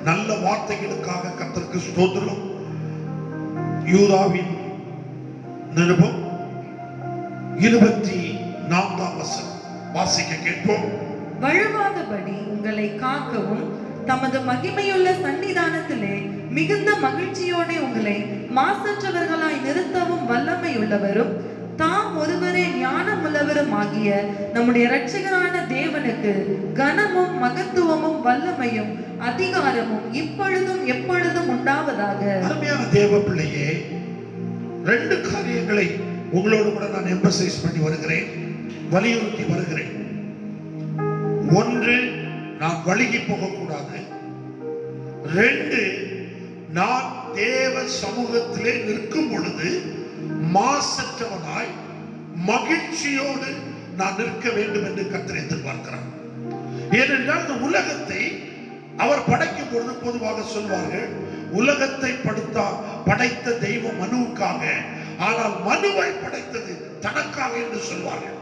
Speaker 3: நல்ல வார்த்தைகளுக்காக கர்த்தருக்கு ஸ்தோத்திரம். யூதாவின் நிருபம் 24ஆம் வசனம் வாசிக்க கேட்போம்.
Speaker 2: வழுவாதபடி உங்களை காக்கவும் தமது மகிமையுள்ள சன்னிதானத்திலே மிகுந்த மகிழ்ச்சியோட உங்களை மாசற்றவர்களாய் நிறுத்தவும் வல்லமையுள்ளவரும் தாம் ஒருவரே ஞானமுள்ளவரும் ஆகிய நம்முடைய இரட்சகரான தேவனுக்கு கனமும் மகத்துவமும் வல்லமையும் அதிகாரமும் இப்பொழுதும் எப்பொழுதும் உண்டாவதாக.
Speaker 3: அருமையான தேவ பிள்ளையே, 2 காரியங்களை உங்களோடு கூட நான் எம்பசைஸ் பண்ணி வருகிறேன், வலியுறுத்தி வருகிறேன். ஒன்று, நான் வழுகி போகக்கூடாது. 2, நான் தேவ சமூகத்திலே நிற்கும் பொழுது மாசற்றவனாய் மகிழ்ச்சியோடு நான் நிற்க வேண்டும் என்று கர்த்தர் எதிர்பார்க்கிறார். ஏனென்றால் இந்த உலகத்தை அவர் படைக்கும் பொழுது பொதுவாக சொல்வார்கள், உலகத்தை படைத்த தெய்வம் மனுவுக்காக, ஆனால் மனுவை படைத்தது தனக்காக என்று சொல்வார்கள்.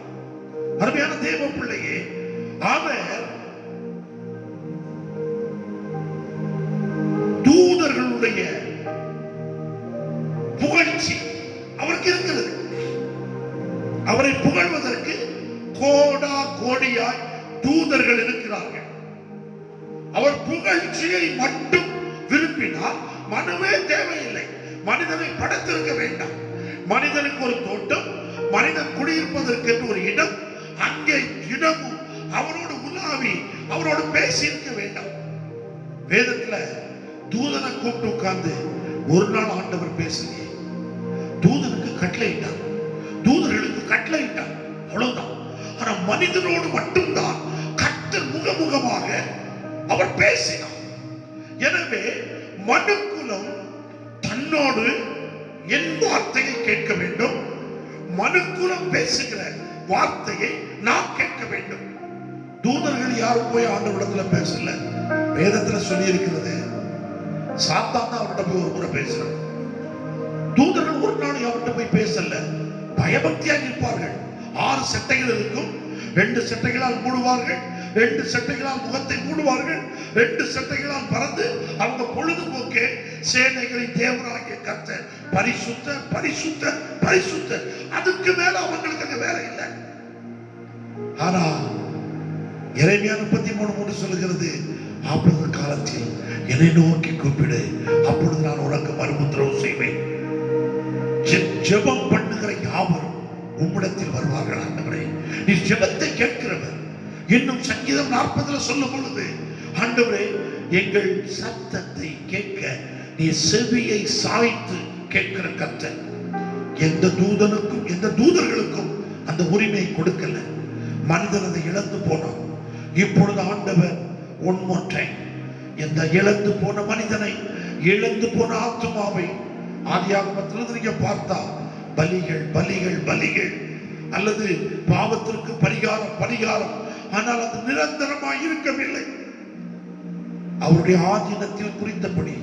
Speaker 3: அருமையான தேவ பிள்ளையே, அவர் தூதர்களுடைய புகழ்ச்சி அவருக்கு இருக்கிறது. அவரை புகழ்வதற்கு கோடா கோடியாய் தூதர்கள் இருக்கிறார்கள். அவர் புகழ்ச்சியை மட்டும் விரும்பினால் மனுவே தேவையில்லை. மனிதனை படைத்திருக்க வேண்டாம். மனிதனுக்கு ஒரு தோட்டம், மனிதன் குடியிருப்பதற்கு ஒரு இடம், அங்கே இடமும் அவரோடு உலாவி அவரோடு பேசி இருக்க வேண்டாம். வேதத்துல தூதனை கூப்பிட்டு உட்கார்ந்து ஒரு நாள் ஆண்டவர் பேசுங்க. தூதனுக்கு கட்டளையிட்டார், தூதர்களுக்கு கட்டளையிட்டார், அவ்வளவுதான். ஆனா மனிதனோடு மட்டும்தான் கர்த்தர் முகமுகமாக அவர் பேசினார். எனவே மனுக்குலம் தன்னோடு என் வார்த்தையை கேட்க வேண்டும், மனுக்குலம் பேசுகிற வார்த்தையை நான் கேட்க வேண்டும். தூதர்கள் யாரும் போய் ஆண்டவரிடத்துல பேசல. வேதத்துல சொல்லி இருக்கிறது, சாத்தான் அவர்கிட்ட போய் ஒரு முறை பேசுறான். தூதர்கள் ஒரு நாள் அவர்கிட்ட போய் பேசல. பயபக்தியாக இருப்பார்கள். 6 சட்டைகள் இருக்கும். 2 சட்டைகளால் மூடுவார்கள், 2 சட்டைகளால் முகத்தை மூடுவார்கள், 2 சட்டைகளால் பறந்து அவங்க பொழுதுபோக்கே சேனைகளின் தேவனாகிய கர்த்தர் பரிசுத்த பரிசுத்த பரிசுத்த. அதுக்கு மேல அவங்களுக்கு அங்க வேலை இல்லை. ஆனா எரேமியா 33:3 சொல்லுகிறது, ஆபத்து காலத்தில் என்னை நோக்கி கூப்பிடு, அப்பொழுது நான் உனக்கு மறுமுத்திரவு செய்வேன். ஜெபம் பண்ணுகிற யாவரும் உம்மிடத்தில் வருவார்கள். ஆண்டவரே, நீ ஜெபத்தை கேட்கிறவர். இன்னும் சங்கீதம் 40 சொல்லும் பொழுது, ஆண்டவரே எங்கள் சத்தத்தை கேட்க நீ செவியை சாய்த்து கேட்கிற கர்த்தர். எந்த தூதனுக்கும் எந்த தூதர்களுக்கும் அந்த உரிமையை கொடுக்கல. மனிதன் அதை இழந்து போனான். இப்பொழுது ஆண்டவர் ஒன் மோர் டைம் இந்த இழந்து போன மனிதனை, இழந்து போன ஆத்துமாவை, ஆதியாகமத்திலிருந்து நீங்க பார்த்தா பலிகள் பலிகள் பலிகள், அல்லது பாவத்திற்கு பரிகாரம் பரிகாரம், ஆனால் அது நிரந்தரமாய் இருக்கவில்லை. அவருடைய ஆதீனத்தில் குறித்தபடி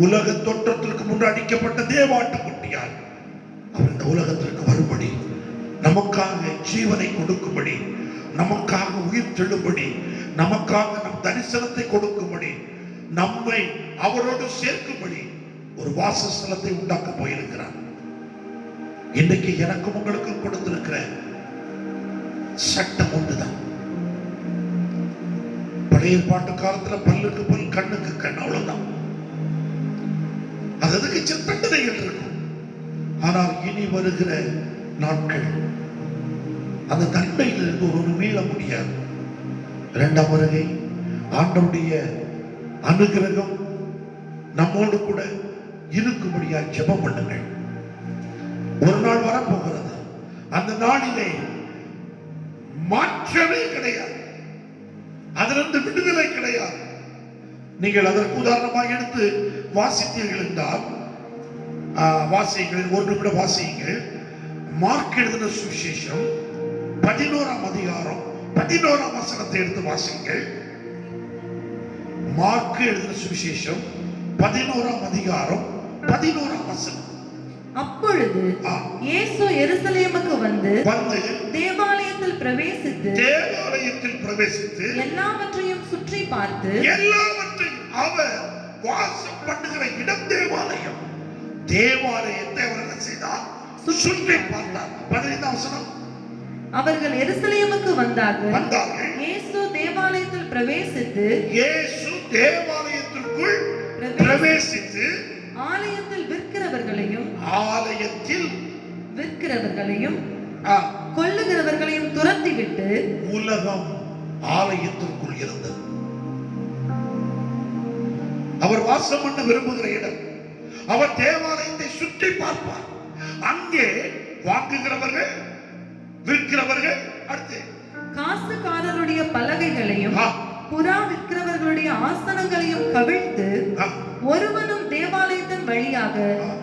Speaker 3: உலக தோற்றத்திற்கு முன்பு அடிக்கப்பட்ட தேவாட்டுக்குட்டியார் அவர் இந்த உலகத்திற்கு வரும்படி, நமக்காக ஜீவனை கொடுக்கும்படி, நமக்காக உயிர் தெழும்படி, நமக்காக நம் தரிசனத்தை கொடுக்கும்படி, நம்மை அவரோடு சேர்க்கும்படி ஒரு வாசஸ்தலத்தை உண்டாக்க போயிருக்கிறார். இன்றைக்கு எனக்கும் உங்களுக்கும் கொடுத்திருக்கிற சட்டம் ஒன்றுதான். பழைய பாட்டு காலத்துல பல்லுக்கு பல் கண்ணுக்கு கண், அவ்வளவுதான். அதுக்கு சில தண்டனைகள் இருக்கும். ஆனால் இனி வருகிற நாட்கள் அந்த தண்டையிலிருந்து ஒரு மீள முடியாது. இரண்டாம் வருகை ஆண்டவருடைய அனுகிரகம் நம்மோடு கூட இருக்கும்படியா ஜெபம் பண்ணுங்கள். ஒரு நாள் வரப்போகிறது. அந்த நாளிலே மாற்றமே கிடையாது, அதிலிருந்து விடுதலை கிடையாது. நீங்கள் அதற்கு உதாரணமாக எடுத்து வாசித்தீர்கள் என்றால், வாசியுங்கள், ஒரு நிமிடம் வாசியுங்கள். மார்க் எழுதின சுவிசேஷம் 11ஆம் அதிகாரம் 11ஆம் வசனத்தை எடுத்து வாசியுங்கள். மார்க் எழுதின சுவிசேஷம் 11ஆம் அதிகாரம் 11ஆம் வசனம்.
Speaker 2: அப்பொழுது இயேசு எருசலேமுக்கு வந்து தேவாலயத்தில் பிரவேசித்து எல்லாவற்றையும் சுற்றி பார்த்து,
Speaker 3: எல்லாவற்றையும் அவர் வாசம் பண்ணுகிற இடம் தேவாலயம், தேவாலயத்தை அவர் என்ன செய்தார்? சுற்றி பார்த்தார். 15ஆம் வசனம்.
Speaker 2: அவர்கள் எருசலேமுக்கு வந்தார்கள். இயேசு தேவாலயத்தில் பிரவேசித்து,
Speaker 3: இயேசு தேவாலயத்திற்குள் பிரவேசித்து
Speaker 2: ஆலயத்தில் விற்கிறவர்களையும் கொல்லுகிறவர்களையும் துரத்திவிட்டு,
Speaker 3: உலகம் ஆலயத்திற்குள் இருந்தது. அவர் வாசம் பண்ண விரும்புகிற இடம், அவர் தேவாலயத்தை சுற்றி பார்ப்பார். அங்கே வாங்குகிறவர்கள், விற்கிறவர்கள், அடுத்து
Speaker 2: காசுக்காரருடைய பலகைகளையும் புறா விற்கிறவர்களுடைய ஆசனங்களையும் கவிழ்த்து, ஒருவனும் தேவாலயத்தின் வழியாக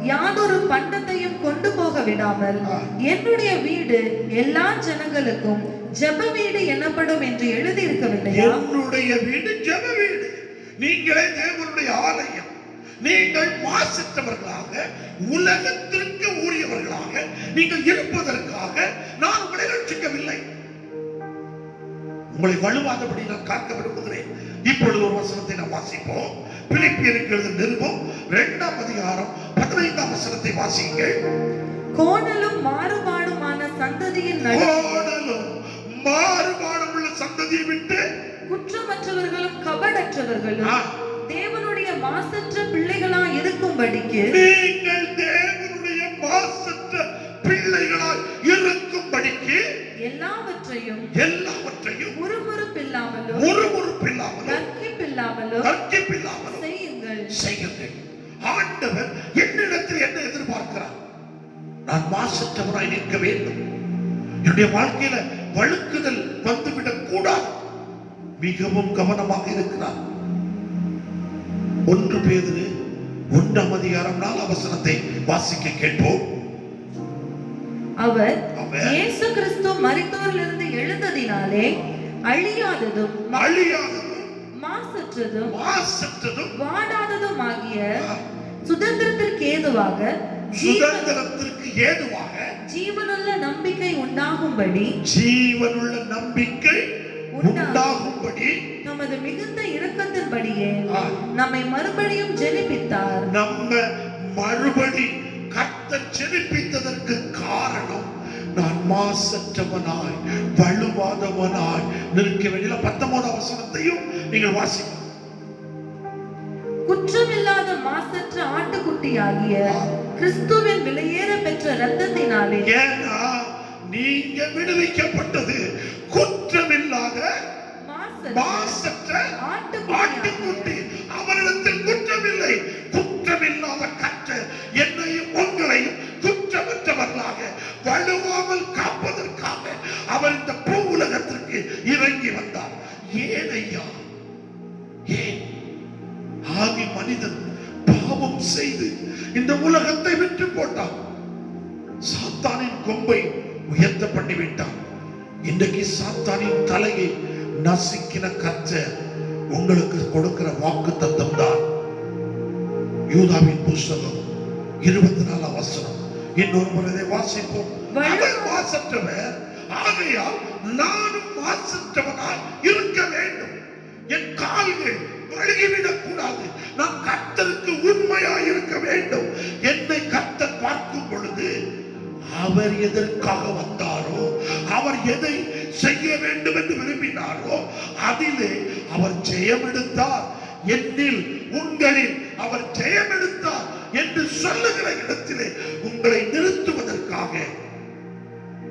Speaker 2: யாதொரு பண்டத்தையும் கொண்டு போக விடாமல், என்னுடைய வீடு எல்லா ஜனங்களுக்கும் ஜெப வீடு எனப்படும் என்று எழுதி இருக்கவில்லையா?
Speaker 3: என்னுடைய வீடு ஜெப வீடு. நீங்களே தேவனுடைய ஆலயம். நீங்கள் மாசற்றவர்களாக, உலகத்திற்கு உரியவர்களாக நீங்கள் இருப்பதற்காக நான் உங்களை ரட்சிக்கவில்லை. உங்களை வலுவாதபடி நான் காக்க விரும்புகிறேன். இப்பொழுது ஒரு வசனத்தை நாம் வாசிப்போம். பிலிப்பியருக்கு எழுதின நிருபம் 2ஆம் அதிகாரம் 15ஆம் வசனத்தை வாசியுங்கள்.
Speaker 2: கோணலும் மாறுபாடுமான சந்ததியின்
Speaker 3: கோணலும் மாறுபாடும் உள்ள சந்ததியை விட்டு,
Speaker 2: குற்றமற்றவர்களும் கபடற்றவர்களும் தேவனுடைய மாசற்ற பிள்ளைகளாய் இருக்கும்படிக்கு,
Speaker 3: நீங்கள் தேவனுடைய மாசற்ற பிள்ளைகளாய் இருக்கும்படிக்கு எல்லாவற்றையும் முறுமுறுப்பில்லாமலும் தர்க்கிப்பில்லாமலும் செய்யுங்கள். ஆண்டவர் என்னிடத்தில் என்ன எதிர்பார்க்கிறார்? நான் மாசற்றவனாய் நிற்க வேண்டும். என்னுடைய வாழ்க்கையில வழுக்குதல் வந்துவிடக் கூடாது. மிகவும் கவனமாக இருக்கிறார். 1 பேதுரு 1ஆம் அதிகாரம் 4ஆம் வசனத்தை வாசிக்க கேட்போம்.
Speaker 2: அவர் இயேசு கிறிஸ்து மரித்தோரிலிருந்து எழுந்ததினாலே அழியாததும் மாசற்றதும் வாடாததும் ஆகிய சுதந்திரத்திற்கு ஏதுவாக ஜீவனுள்ள நம்பிக்கை உண்டாகும்படி நமது மிகுந்த இரக்கத்தின்படியே நம்மை மறுபடியும் ஜெனிப்பித்தார்.
Speaker 3: மறுபடி கர்த்தர் ஜெனிப்பித்ததற்கு காரணம், நான் மாசற்றவனாய் வலுவாதவனாய் நிற்க வேண்டிய 19ஆம் வசனத்தையும் நீங்கள் வாசிக்கலாம்.
Speaker 2: குற்றமில்லாத மாசற்ற ஆட்டுக்குட்டியாகிய கிறிஸ்துவின் விலையேற பெற்ற இரத்தத்தினாலே,
Speaker 3: ஏன்னா நீங்க விடுவிக்கப்பட்டது குற்றமில்லாத மாசற்ற ஆட்டுக்குட்டி. அவரிடத்தில் குற்றமில்லை. குற்றமில்லாத கர்த்தர் என்னையும் உங்களையும் குற்றமற்றவர்களாக வலுவாமல் காப்பதற்காக அவர் இந்த பூ உலகத்திற்கு இறங்கி வந்தார். ஏன் ஐயா? ஏன்? ஆதி மனிதன் பாவம் செய்து இந்த உலகத்தை விட்டு போட்டான். சாத்தானின் கொம்பை உயர்த்த பண்ணி விட்டார். இன்றைக்கு சாத்தானின் தலையை நசுக்கின கர்த்தர் உங்களுக்கு கொடுக்கிற வாக்குத்தத்தம் தான் யூதாவின் புஸ்தகம் 24 வசனம். இன்னொரு முறை வாசிப்போம். அவர் மாசற்றவர், ஆகையால் நானும் மாசற்றவனாய் இருக்க வேண்டும். என் கால்கள் வழுகிவிடக் கூடாது. நான் கர்த்தருக்கு உண்மையாய் இருக்க வேண்டும். என்னை கர்த்தர் பார்க்கும் பொழுது அவர் எதற்காக வந்தாரோ, அவர் எதை செய்ய வேண்டும் என்று விரும்பினாரோ அதிலே அவர் ஜெயம் எடுத்தார். என்னில் உங்களில் அவர் ஜெயம் எடுத்தார் என்று சொல்லுகிற இடத்திலே உங்களை நிறுத்துவதற்காக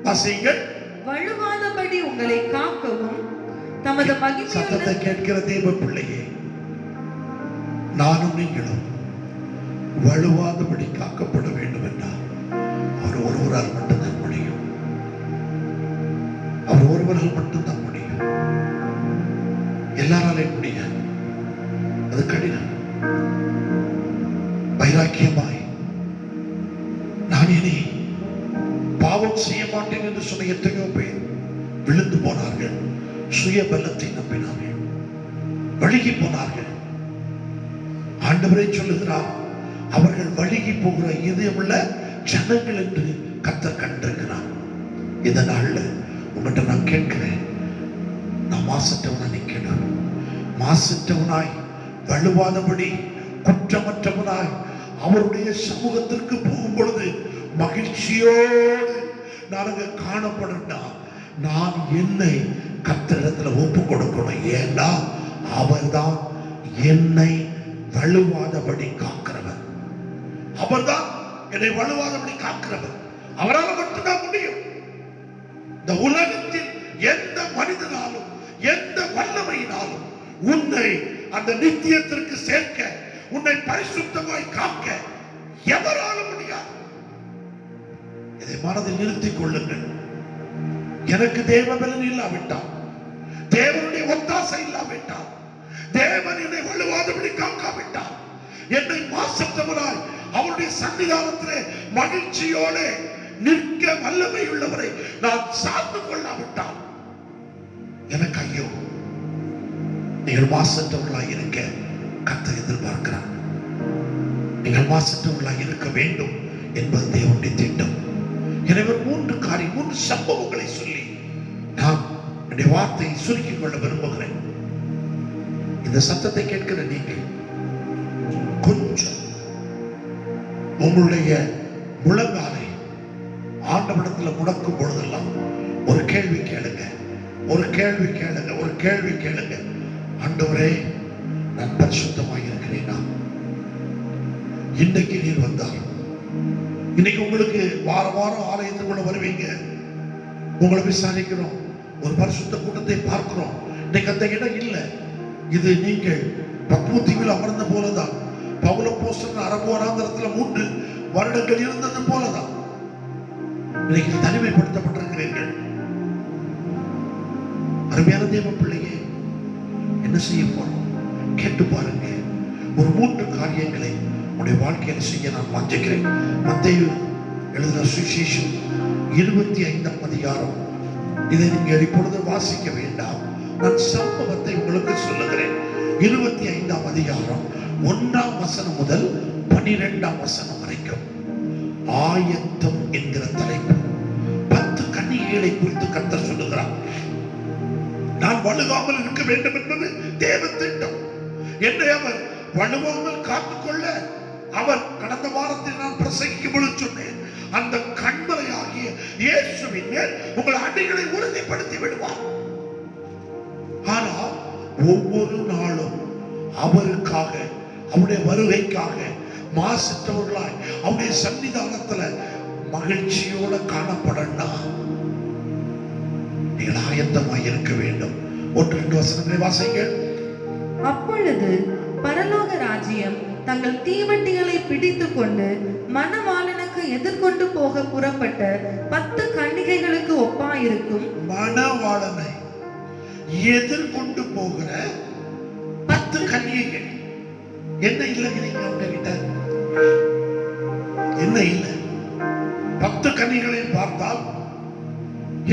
Speaker 3: வாசிங்கள்.
Speaker 2: வழுவாதபடி உங்களை காக்கவும் தமது
Speaker 3: சத்தத்தை கேட்கிற தேவ பிள்ளையே, நானும் நீங்களும் வழுவாதபடி காக்கப்பட வேண்டும் என்றால் அவர் ஒருவரால் மட்டும்தான் முடியும். அவர் ஒருவரால் மட்டும்தான் முடியும். எல்லாராலையும் முடியாது. அது கடினம். வைராக்கியமாய் நான் இனி பாவம் செய்ய மாட்டேன் என்று சொன்ன எத்தனையோ பேர் விழுந்து போனார்கள். சுய பலத்தை நம்பினார்கள், வழுகி போனார்கள். ஆண்டவரே சொல்லுகிறார், அவர்கள் வழுகி போகிற இதயமுள்ள ஜனங்கள் என்று கர்த்தர் கண்டிருக்கிறார். இதனால உங்கள்கிட்ட நான் கேட்கிறேன், நான் மாசற்றவனா நிற்கணும். மாசற்றவனாய் வழுவாதபடி குற்றமற்றவனாய் அவருடைய சமூகத்திற்கு போகும் பொழுது மகிழ்ச்சியோடு நாங்கள் காணப்படா. நான் என்னை கர்த்தரிடத்துல ஒப்பு கொடுக்கணும். ஏன்னா அவர்தான் என்னை வழுவாதபடி காக்கிறவர். அவர்தான் என்னை வழுவாதபடி காக்கிறவர். அவரால் மட்டும்தான் முடியும். இந்த உலகத்தில் எந்த மனிதனாலும் எந்த வல்லமையினாலும் உன்னை அந்த நித்தியத்திற்கு சேர்க்க, உன்னை பரிசுத்தமாய் காக்க எவராலும் முடியாது. இதை மனதில் நிறுத்திக் கொள்ளுங்கள். எனக்கு தேவ பலன் இல்லாவிட்டால், தேவனுடைய ஒத்தாசை இல்லாவிட்டால், தேவன் என்னை வழுவாதபடி காக்காவிட்டால், என்னை மாசற்றவராய் அவருடைய சன்னிதானத்திலே மகிழ்ச்சியோடு நிற்க வல்லமை உள்ளவரை நான் சார்ந்து கொள்ளாவிட்டால் எனக்கு ஐயோ. நீங்கள் மாசற்றவர்களாய் இருக்க கர்த்தர் எதிர்பார்க்கிறார். நீங்கள் மாசற்றவர்களாய் இருக்க வேண்டும் என்பது தேவனுடைய திட்டம். எனவே 3 சம்பவங்களை சொல்லி நான் என்னுடைய வார்த்தையை சுருக்கிக் கொள்ள விரும்புகிறேன். இந்த சத்தத்தை கேட்கிற நீங்கள் கொஞ்சம் உங்களுடைய முழங்காலை ஆண்டவரிடத்தில் முடக்கும் பொழுதெல்லாம் ஒரு கேள்வி கேளுங்க, ஒரு கேள்வி கேளுங்க, ஒரு கேள்வி கேளுங்க. ஆண்டவரே, நான் பரிசுத்தமாக இருக்கிறேனா? இன்றைக்கு நீர் வந்தார். இன்னைக்கு உங்களுக்கு வாரம் ஆலயத்துக்குள்ள வருவீங்க, உங்களை விசாரிக்கிறோம், ஒரு பரிசுத்த கூட்டத்தை பார்க்கிறோம். இன்னைக்கு அந்த இடம் இல்லை. இது நீங்கள் பத்மதீவில் அமர்ந்த போலதான். பவுல போஸ்தலன் அரபு வனாந்திரத்துல 3 வருடங்கள் இருந்தது போலதான். இன்னைக்கு தனிமைப்படுத்தப்பட்டிருக்கிறீர்கள். அருமையான தேவ பிள்ளையே, என்ன செய்ய போறோம் கேட்டு பாருங்க. ஒரு 3 காரியங்களை உடைய வாழ்க்கையில் செய்ய நான் வாஞ்சிக்கிறேன். மத்தேயு எழுதின சுவிசேஷம் 25ஆம் அதிகாரம். இதை நீங்கள் இப்பொழுது வாசிக்க வேண்டாம், நான் சம்பவத்தை உங்களுக்கு சொல்லுகிறேன். 25ஆம் அதிகாரம் 1ஆம் வசனம் முதல் 12ஆம் வசனம் வரைக்கும் ஆயத்தம் என்கிற தலைப்பு. 10 கன்னிகைகளை குறித்து கர்த்தர் சொல்லுகிறார். நான் வழுவாமல் இருக்க வேண்டும் என்பது தேவ திட்டம். என்னை அவர் வழுவாமல் காத்துக்கொள்ள அவர் கடந்த வாரத்தில் நான் பிரசங்கிக்கும் பொழுது சொன்னேன், அந்த கண்மலையாகிய இயேசுவின் மேல் உங்கள் அடிகளை உறுதிப்படுத்தி விடுவார். ஆனால் ஒவ்வொரு நாளும் அவருக்காக, அவருடைய வருகைக்காக மாசற்றவர்களாய் அவருடைய சன்னிதானத்துல மகிழ்ச்சியோட காணப்படனா நீங்கள் ஆயத்தமாய் இருக்க வேண்டும். 1-2 வசனங்களை வாசிங்கள்.
Speaker 2: அப்பொழுது பரலோக ராஜ்யம் தங்கள் தீவட்டிகளை பிடித்துக் கொண்டு மணவாளனுக்கு எதிர்கொண்டு போக புறப்பட்ட 10 கன்னிகைகளுக்கு ஒப்பாயிருக்கும்.
Speaker 3: மணவாளனை எதிர்கொண்டு போகிற 10 கன்னிகைகள். என்ன இல்லைங்க நீங்க அவங்க கிட்ட? என்ன இல்லை? 10 10 கன்னிகளையும் பார்த்தால்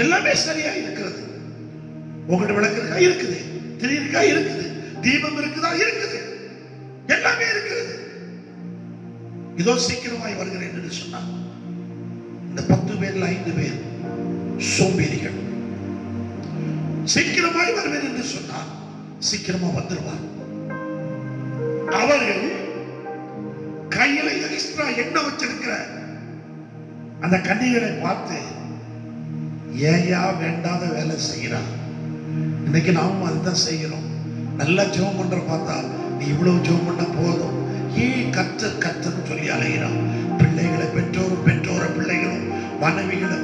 Speaker 3: எல்லாமே சரியா இருக்கிறது. உங்கள்ட்ட விளக்கு இருக்கா? இருக்குது. திரி இருக்கா? இருக்குது. தீபம் இருக்குதா? இருக்குது. எல்லாமே இருக்கிறது. இதோ சீக்கிரமாய் வருகிறேன் என்று சொன்னார். இந்த 10 பேர்ல 5 பேர் சோம்பேறிகள். சீக்கிரமாய் வருவேன் என்று சொன்னார். சீக்கிரமா வந்துருவார். அவர்கள் கையில எக்ஸ்ட்ரா எண்ணெய் வச்சிருக்கிற அந்த கன்னிகளை பார்த்து ஏயா வேண்டாத வேலை செய்யறா. இன்னைக்கு நாமும் அதுதான் செய்கிறோம். நல்லா ஜெபம் பண்ற பார்த்தா நீ இவ்வளவு ஜெபம் பண்ண போதும், ஏன் கர்த்தர் கர்த்தர்னு சொல்லி அலைகிறான். பிள்ளைகளை பெற்றோரை பிள்ளைகளும், மனைவிகளை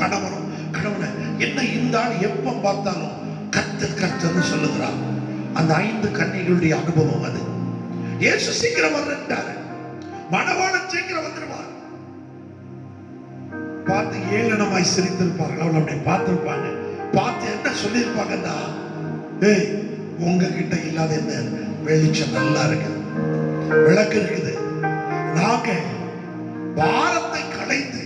Speaker 3: கணவனும் கணவனை என்ன இந்த ஆள் எப்ப பார்த்தாலும் கர்த்தர் கர்த்தர்னு சொல்லுகிறான். அந்த 5 கன்னிகளுடைய அனுபவம் அது. இயேசு சீக்கிரம் வர்றாரு, மணவாளன் சீக்கிரம் வந்துருவார். பார்த்து ஏளனமாய் சிரித்திருப்பார்கள். அவள் அப்படி பார்த்திருப்பாங்க. பார்த்து என்ன சொல்லியிருப்பாங்கன்னா, ஏய் உங்ககிட்ட இல்லாத என்ன வெளிச்சம் நல்லா இருக்குது, விளக்கு இருக்குது, நாங்க பாரத்தை களைந்து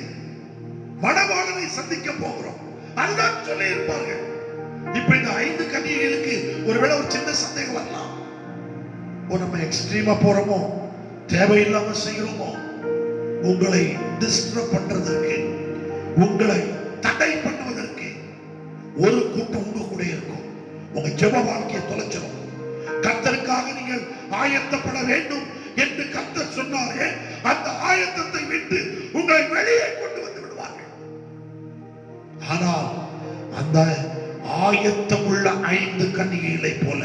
Speaker 3: மணவாளனை சந்திக்க போகிறோம், அதுதான் சொல்லி இருப்பார்கள். இப்ப இந்த 5 கன்னிகைகளுக்கு ஒருவேளை ஒரு சின்ன சந்தேகம் வரலாம். நம்ம எக்ஸ்ட்ரீமா போறோமோ, தேவையில்லாம செய்யறோமோ, உங்களை டிஸ்டர்ப் பண்றதற்கு, உங்களை தடை பண்ணுவதற்கு ஒரு கூட்டம் உங்க கூட இருக்கும். உங்க ஜெப வாழ்க்கையை தொலைச்சிடும். கர்த்தருக்காக நீங்கள் ஆயத்தப்பட வேண்டும் என்று கர்த்தர் சொன்னாரே, அந்த ஆயத்தத்தை விட்டு உங்களை வெளியே கொண்டு வந்து விடுவார்கள். ஆனால் அந்த ஆயத்தம் உள்ள 5 கன்னிகைகளை போல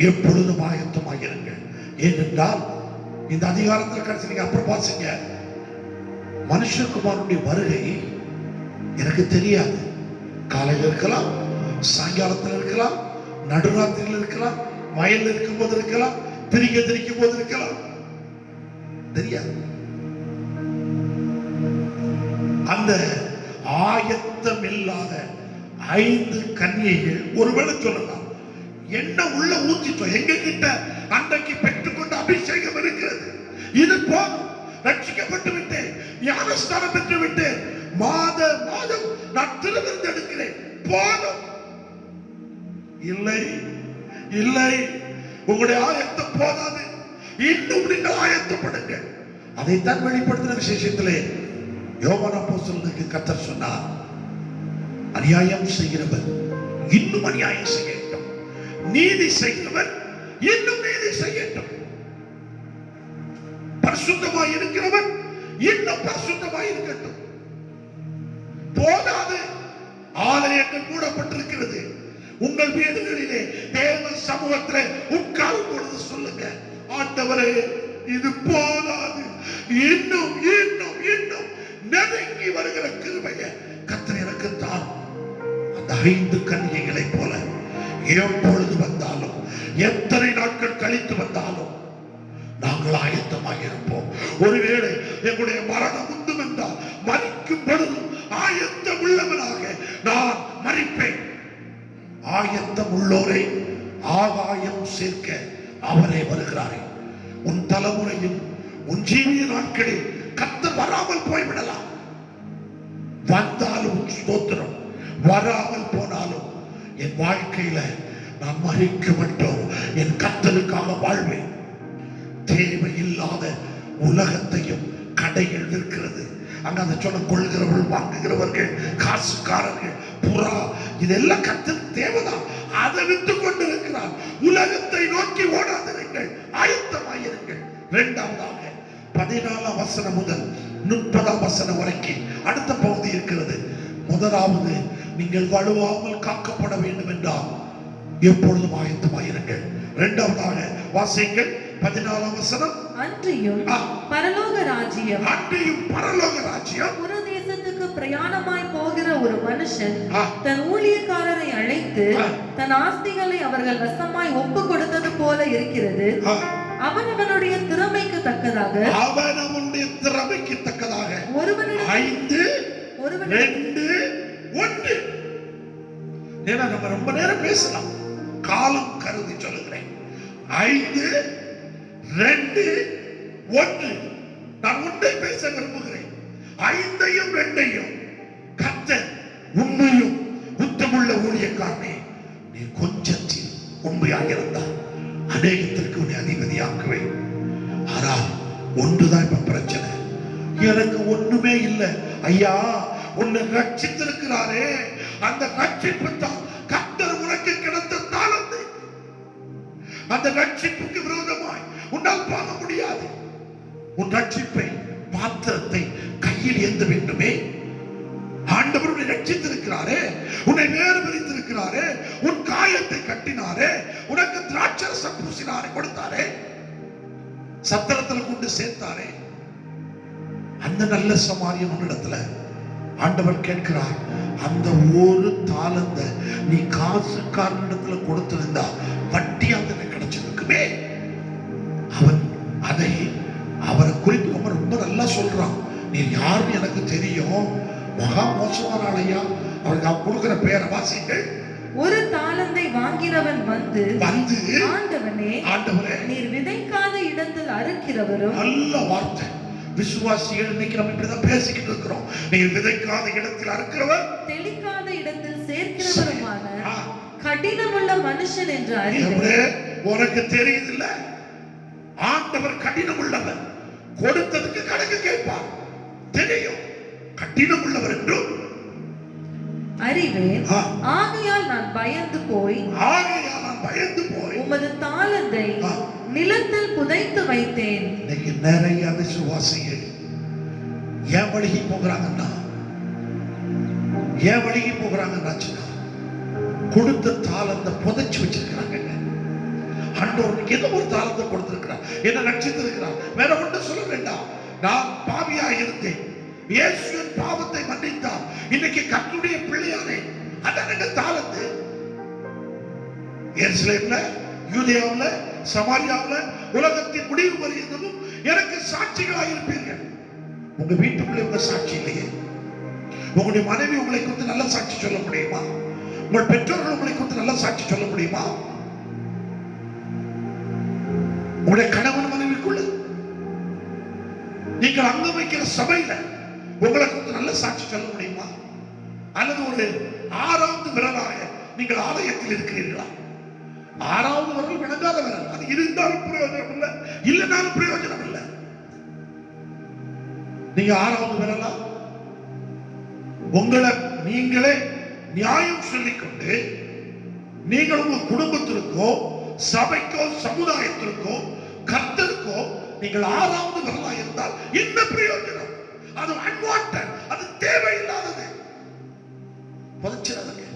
Speaker 3: எப்பொழுதும் ஆயத்தமாக இருங்கள். ஏனென்றால் இந்த அதிகாரத்தில் கடைசி நீங்க அப்புறம் வாசிங்க, மனுஷகுமாரனுடைய வருகை எனக்கு தெரியாது. காலையில் இருக்கலாம், சாயங்காலத்தில் இருக்கலாம், நடுராத்திரியில் இருக்கலாம், வயலில் இருக்கும் போது இருக்கலாம், திரிக்கும் போது இருக்கலாம், தெரியாது. அந்த ஆயத்தம் இல்லாத 5 கன்னிகைகள் ஒருவேளை சொல்லலாம், என்ன உள்ள ஊத்திட்டோம், எங்க கிட்ட அன்றைக்கு பெற்றுக்கொண்ட அபிஷேகம் இருக்கிறது, இது போதும், ரட்சிக்கப்பட்டு விட்டேன், ஞானஸ்தானம் பெற்று விட்டேன், மாதம் நான் திருவிருந்து எடுக்கிறேன், போதும். இல்லை இல்லை, உங்களுடைய ஆயத்தம் போதாது, இன்னும் நீங்கள் ஆயத்தப்படுங்கள். அதைத்தான் வெளிப்படுத்தின விசேஷத்திலே யோவான் அப்போஸ்தலனுக்கு கர்த்தர் சொன்னார், அநியாயம் செய்கிறவன் இன்னும் அநியாயம் செய்யட்டும், நீதி செய்கிறவன் இன்னும் நீதி செய்யட்டும், பரிசுத்தமாய் இருக்கிறவன் இன்னும் பரிசுத்தமாய் இருக்கட்டும். போதாது, ஆலயங்கள் மூடப்பட்டிருக்கிறது. உங்கள் வீடுகளிலே தேவ சமூகத்திலே உட்காரும் பொழுது சொல்லுங்க, ஆண்டவரே இது போதாது, இன்னும் இன்னும் இன்னும் நெருங்கி வருகிற கிருபையை கர்த்தர் எனக்கு தான். அந்த 5 கன்னிகைகளை போல எப்பொழுது வந்தாலும், எத்தனை நாட்கள் கழித்து வந்தாலும் நாங்கள் ஆயத்தமாக இருப்போம். ஒருவேளை எங்களுடைய மரணம் உண்டு வந்தால், மரிக்கும் பொழுது ஆயத்தம் உள்ளவனாக நான் மரிப்பேன். ஆயத்தம் உள்ளோரை ஆகாயம் சேர்க்க அவரே வருகிறாரே. உன் தலைமுறையில், உன் ஜீவிய நாட்களில் கர்த்தர் வராமல் போய்விடலாம். வந்தாலும் ஸ்தோத்திரம், வராமல் போனாலும் என் வாழ்க்கையில நான் மறிக்க மட்டும் என் கர்த்தருக்காக வாழ்வேன். தேவையில்லாத உலகத்தையும் கடைகள் இருக்கிறது, அங்க அதை சொல்ல கொள்கிறவர்கள், வாங்குகிறவர்கள், காசுக்காரர்கள், புறா, இதெல்லாம் கர்த்தருக்கு தேவைதான், அதை விட்டு கொண்டு இருக்கிறார். உலகத்தை நோக்கி ஓடாதிருங்கள், ஆயத்தமாயிருங்கள். இரண்டாவதாக 14ஆம் வசனம் முதல் 30ஆம் வசனம் வரைக்கும் அடுத்த பகுதி இருக்கிறது. முதலாவது, நீங்கள் வலுவாமல் காக்கப்பட வேண்டும் என்றால் எப்பொழுதும் ஆயத்தமாயிருங்கள். இரண்டாவதாக வாசியுங்கள் 14ஆம் வசனம்.
Speaker 2: அன்றியும் பரலோக ராஜ்யம்,
Speaker 3: அன்றியும் பரலோக ராஜ்யம்,
Speaker 2: ஒரு தேசத்துக்கு பிரயாணமாய் போகிற ஒரு மனுஷன் தன் ஊழியக்காரரை அழைத்து தன் ஆஸ்திகளை அவர்கள் வசமாய் ஒப்பு கொடுத்தது போல இருக்கிறது. அவனவனுடைய திறமைக்கு தக்கதாக,
Speaker 3: அவனவனுடைய திறமைக்கு தக்கதாக,
Speaker 2: ஒருவனிடம்
Speaker 3: 5 2 1. ஏன்னா நம்ம ரொம்ப நேரம் பேசலாம், காலம் கருதி சொல்லுகிறேன். 5 2 1. நான் ஒன்றை பேச விரும்புகிறேன். 5ஐயும் 2ஐயும் கர்த்தர் உண்மையும் உத்தமுள்ள ஊழியக்காரனே, நீ கொஞ்சத்தில் உண்மையாக இருந்தால் அநேகத்திற்கு உன்னை அதிபதியாக்குவேன். ஆனால் ஒன்றுதான் இப்ப பிரச்சனை, எனக்கு ஒண்ணுமே இல்லை. ஐயா, உன்னை ரட்சித்திருக்கிறாரே, அந்த ரட்சிப்பு தான் கர்த்தர் உனக்கு கிடைத்த தாளந்து. அந்த ரட்சிப்புக்கு விரோதமாய் உன்னால் பார்க்க முடியாது. உன் ரட்சிப்பை பாத்திரத்தை கையில் ஏந்த வேண்டுமே. ஆண்டவர் உன்னை ரட்சித்திருக்கிறாரே, உன்னை வேறு பிரித்திருக்கிறாரே, உன் காயத்தை கட்டினாரே, உனக்கு திராட்சரசம் பூசினாரே, கொடுத்தாரே, சத்திரத்தில் கொண்டு சேர்த்தாரே. அந்த நல்ல சமாரியம் உன்னிடத்துல ஆண்டவர் கேட்கிறார், அந்த ஒரு தாளந்தை நீ காசுக்காரனிடத்துல கொடுத்திருந்தா வட்டியாக கிடைச்சிருக்குமே. அவன் அதை அவரை குறித்து ரொம்ப நல்லா சொல்றான். நீ யாருன்னு எனக்கு தெரியும், மகா மோசமான ஆளையா. அவருக்கு அவன் கொடுக்கிற பேரை வாசிங்கள்.
Speaker 2: ஒரு தாளந்தை வாங்கினவன் வந்து ஆண்டவனே,
Speaker 3: ஆண்டவரே,
Speaker 2: நீர் விதைக்காத இடத்தில் அறுக்கிறவரும்.
Speaker 3: நல்ல வார்த்தை. விசுவாசிகள் இன்னைக்கு நம்ம இப்படிதான் பேசிக்கிட்டு இருக்கிறோம். நீர் விதைக்காத இடத்தில் அறுக்கிறவர்,
Speaker 2: தெளிக்காத இடத்தில் சேர்க்கிறவருமான கடினமுள்ள மனுஷன் என்று அறிவே.
Speaker 3: உனக்கு தெரியுது இல்ல, ஆண்டவர் கடினம் உள்ளவர். கொடுத்ததுக்கு கணக்கு கேட்பார். தெரியும் கடினம் உள்ளவர் என்றும்
Speaker 2: அறிவேன். ஆகையால் நான் பயந்து போய் உமது தாளந்தை நிலத்தில் புதைத்து வைத்தேன்.
Speaker 3: இன்னைக்கு நிறைய விசுவாசிகள் ஏன் வழிகி போகிறாங்கன்னா கொடுத்த தாளந்தை புதைச்சு வச்சிருக்கிறாங்க. ஆண்டவருக்கு ஏதோ ஒரு தாளத்தை கொடுத்திருக்கிறார், என்ன ரட்சித்திருக்கிறார். வேற ஒன்றும் சொல்ல வேண்டாம். நான் பாவியாக இருந்தேன், இயேசுவின் பாவத்தை மன்னித்தார், இன்னைக்கு கர்த்தருடைய பிள்ளையானே. அதான் தாளந்து. எருசலேம்ல, யூதேயாவுல, சமாரியாவுல, உலகத்தின் முடிவு வரையிலும் எனக்கு சாட்சிகளாக இருப்பீர்கள். உங்க வீட்டுக்குள்ளே உங்க சாட்சி இல்லையே. உங்களுடைய மனைவி உங்களை குறித்து நல்ல சாட்சி சொல்ல முடியுமா? உங்கள் பெற்றோர்கள் உங்களை குறித்து நல்ல சாட்சி சொல்ல முடியுமா? உங்களுடைய கணவன் மனைவிக்குள்ள, நீங்கள் அங்க வைக்கிற சபையில உங்களை குறித்து நல்ல சாட்சி சொல்ல முடியுமா? அல்லது ஒரு 6வது விரலாக நீங்கள் ஆலயத்தில் இருக்கிறீர்களா? 6வது விரல் விளங்காத விரல், அது இருந்தாலும் பிரயோஜனம் இல்லை, இல்லைனாலும் பிரயோஜனம் இல்லை. நீங்க 6வது விரலா? உங்களை நீங்களே நியாயம் சொல்லிக்கொண்டு நீங்கள் உங்க குடும்பத்திற்கோ, சபைக்கோ, சமுதாயத்திற்கோ, கர்த்தருக்கோ நீங்கள் 6வது விரலா இருந்தால் என்ன பிரயோஜனம்? அது அன்வான்டட், அது தேவையில்லாதது. புதைச்சிடாதீங்க.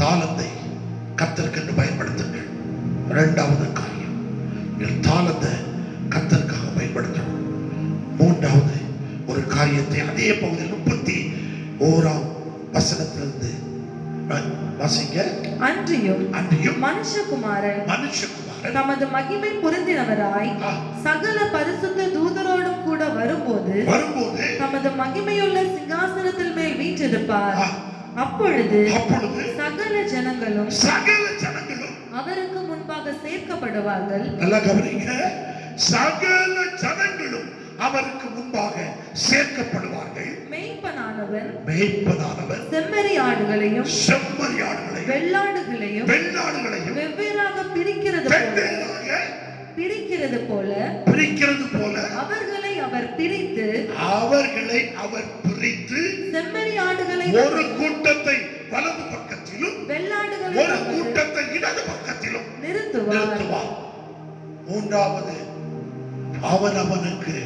Speaker 3: தாளந்தை கர்த்தருக்கு பயன்படுத்துங்கள். 2வது காரியம், நீங்கள் தாளந்தை கர்த்தருக்காக பயன்படுத்தணும். 3வது ஒரு காரியத்தை அதே பகுதியில் 31ஆம் வசனத்திலிருந்து வாசிங்க. அன்றியும்
Speaker 2: மனுஷகுமாரன் தமது மகிமை பொருந்தினவராய் சகல பரிசுத்த தூதரோடும் கூட வரும்போது தமது மகிமையுள்ள சிங்காசனத்தில் மேல் வீற்றிருப்பார். அப்பொழுது சகல ஜனங்களும் அவருக்கு முன்பாக சேர்க்கப்படுவார்கள்.
Speaker 3: நல்லா கவனிங்க. சகல ஜனங்களும் அவருக்கு முன்பாக சேர்க்கப்படுவார்கள்.
Speaker 2: மேய்ப்பனானவன்
Speaker 3: செம்மறி ஆடுகளையும்
Speaker 2: வெள்ளாடுகளையும் வெவ்வேறாக பிரிக்கிறது போல அவர்களை அவர் பிரித்து செம்மறி ஆடுகளை
Speaker 3: ஒரு கூட்டத்தை வலது பக்கத்திலும்
Speaker 2: வெள்ளாடுகளை
Speaker 3: ஒரு கூட்டத்தை இடது பக்கத்திலும் நிறுத்துவார். 3வது, அவனவனுக்கு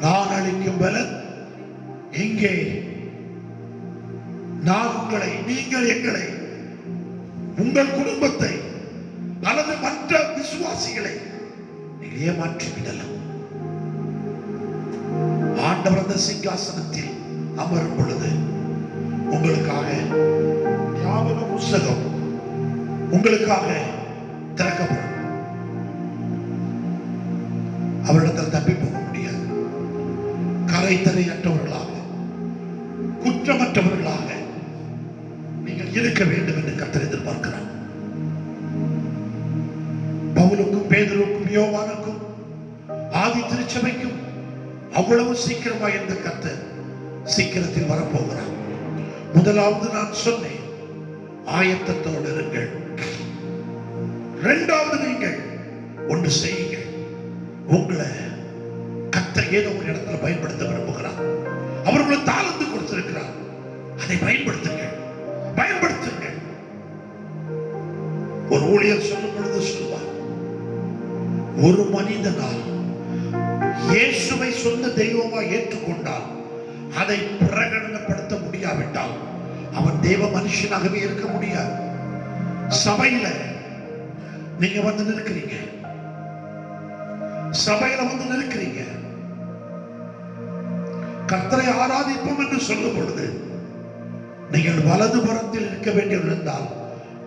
Speaker 3: நான் அளிக்கும் பலன் எங்கே? நான் உங்களை, நீங்கள் எங்களை, உங்கள் குடும்பத்தை அல்லது மற்ற விசுவாசிகளை ஏமாற்றி விடலாம். ஆண்டவர் அந்த சிங்காசனத்தில் அமரும் பொழுது உங்களுக்காக ஞாபக புஸ்தகம் உங்களுக்காக திறக்கப்படும். அவரிடத்தில் தப்பி போக முடியாது. கரைத்தரையற்றவர்களாக, குற்றமற்றவர்களாக நீங்கள் இருக்க வேண்டும் என்று கர்த்தர் எதிர்பார்க்கிறார். பவுலுக்கும் பேதுருவுக்கும் யோவானுக்கும் ஆதி திருச்சபைக்கும் அவ்வளவு சீக்கிரமா இந்த கர்த்தர் சீக்கிரத்தில் வரப்போகிறார். முதலாவது நான் சொன்னேன், ஆயத்தத்தோடு இருங்கள். இரண்டாவது, நீங்கள் ஒன்று செய்யுங்க. உங்களை கர்த்தர் ஏதோ ஒரு இடத்துல பயன்படுத்த விரும்புகிறார். அவர் உங்களுக்கு தாளந்து கொடுத்திருக்கிறார். அதை பயன்படுத்துங்க, பயன்படுத்துங்க. ஒரு ஊழியர் சொல்லும் பொழுது சொல்வார், ஒரு மனிதனால் இயேசுவை சொந்த தெய்வமா ஏற்றுக்கொண்டால் அதை பிரகடனப்படுத்த முடியாவிட்டால் அவன் தேவ மனுஷனாகவே இருக்க முடியாது. சபையில நீங்க வந்து நிற்கிறீங்க, சபையில வந்து நிற்கிறீங்க, கர்த்தரை ஆராதிப்போம் என்று சொல்லும் பொழுது நீங்கள் வலது புறத்தில் இருக்க வேண்டியிருந்தால்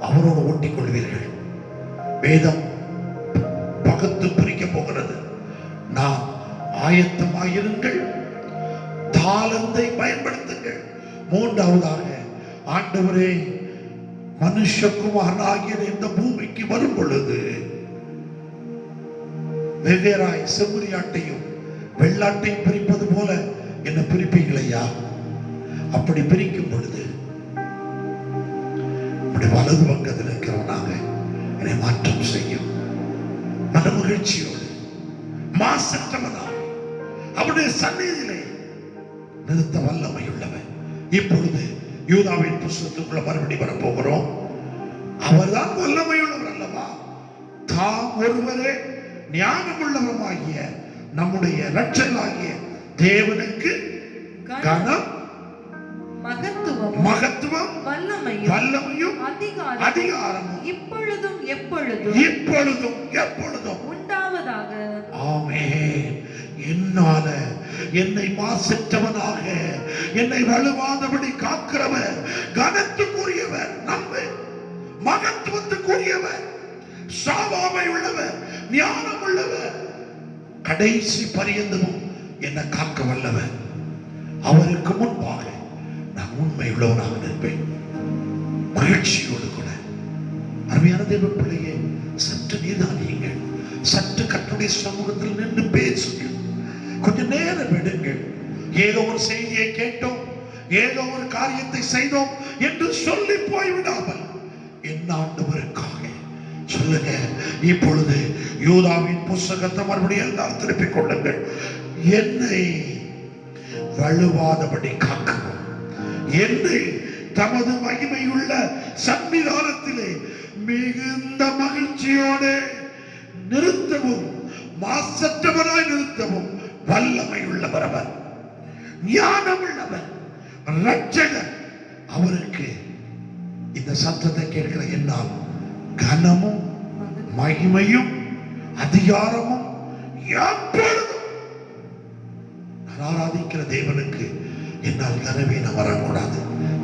Speaker 3: அவரோடு ஓட்டிக் கொள்வீர்கள். வேதம் பகுத்து பிரிக்க போகிறது. நாம் ஆயத்தமாயிருங்கள், தாளந்தை பயன்படுத்துங்கள். மூன்றாவதாக, ஆண்டவரே மனுஷகுமாரனாகிய இந்த பூமிக்கு வரும் பொழுது வெவ்வேறாய் செம்மறியாட்டையும் வெள்ளாட்டையும் பிரிப்பது போல என்ன பிரிப்பீங்களையா? அப்படி பிரிக்கும் பொழுது வலது பக்கத்தில் இருக்கிறவனாக என்னை மாற்றம் செய்யும். மன மகிழ்ச்சியோடு மாசற்றவனாக அவருடைய சந்நிதியிலே நிறுத்த வல்லமை உள்ளவன். இப்பொழுது யூதாவின் புஸ்தகத்துக்குள்ள மறுபடி வரப்போகிறோம். அவர்தான் வல்லமை உள்ளவர் அல்லவா? தாம் ஒருவரே ஞானம் உள்ளவராகிய நம்முடைய இரட்சகராகிய தேவனுக்கு கனம், மகத்துவம், வல்லமையும் அதிகாரமும்
Speaker 2: இப்பொழுதும்
Speaker 3: எப்பொழுதும்
Speaker 2: உண்டாவதாக.
Speaker 3: ஆமென். என்னால என்னை மாசற்றவனாக என்னை வலுவாதபடி காக்கிறவர், கனத்துக்குரியவர், நம்ம மகத்துவத்துக்குரியவர், சாவாமை உள்ளவர், ஞானம் உள்ளவர், கடைசி பரியந்தமும் என்னை காக்க வல்லவர். அவருக்கு முன்பாக நான் உண்மை உள்ளவனாக நிற்பேன். மகிழ்ச்சியோடு கூட அருமையான தேவ பிள்ளையே, சற்று நீதானியுங்கள். சற்று கர்த்தருடைய சமூகத்தில் நின்று பேசுங்கள். கொஞ்சம் நேரம் விடுங்கள். ஏதோ ஒரு செய்தியை கேட்டோம், ஏதோ ஒரு காரியத்தை செய்தோம் என்று சொல்லி போய்விடாமல் என் ஆண்டவருக்காக சொல்லுங்க. இப்பொழுது யூதாவின் புஸ்தகத்தை மறுபடியும் எல்லாம் திருப்பிக் கொள்ளுங்கள். என்னை வலுவாதபடி காக்கவும், என்னை தமது மகிமையுள்ள சன்னிதானத்திலே மிகுந்த மகிழ்ச்சியோடு நிறுத்தவும், மாசற்றவராய் நிறுத்தவும் வல்லமை உள்ளவர் அவர், ஞானம் உள்ளவர், இரட்சகர். அவருக்கு இந்த சத்தத்தை கேட்கிற என்னால் கனமும் மகிமையும் அதிகாரமும் எப்பொழுதும் நான் ஆராதிக்கிற தேவனுக்கு என்னால் கனவீனம் வரக்கூடாது.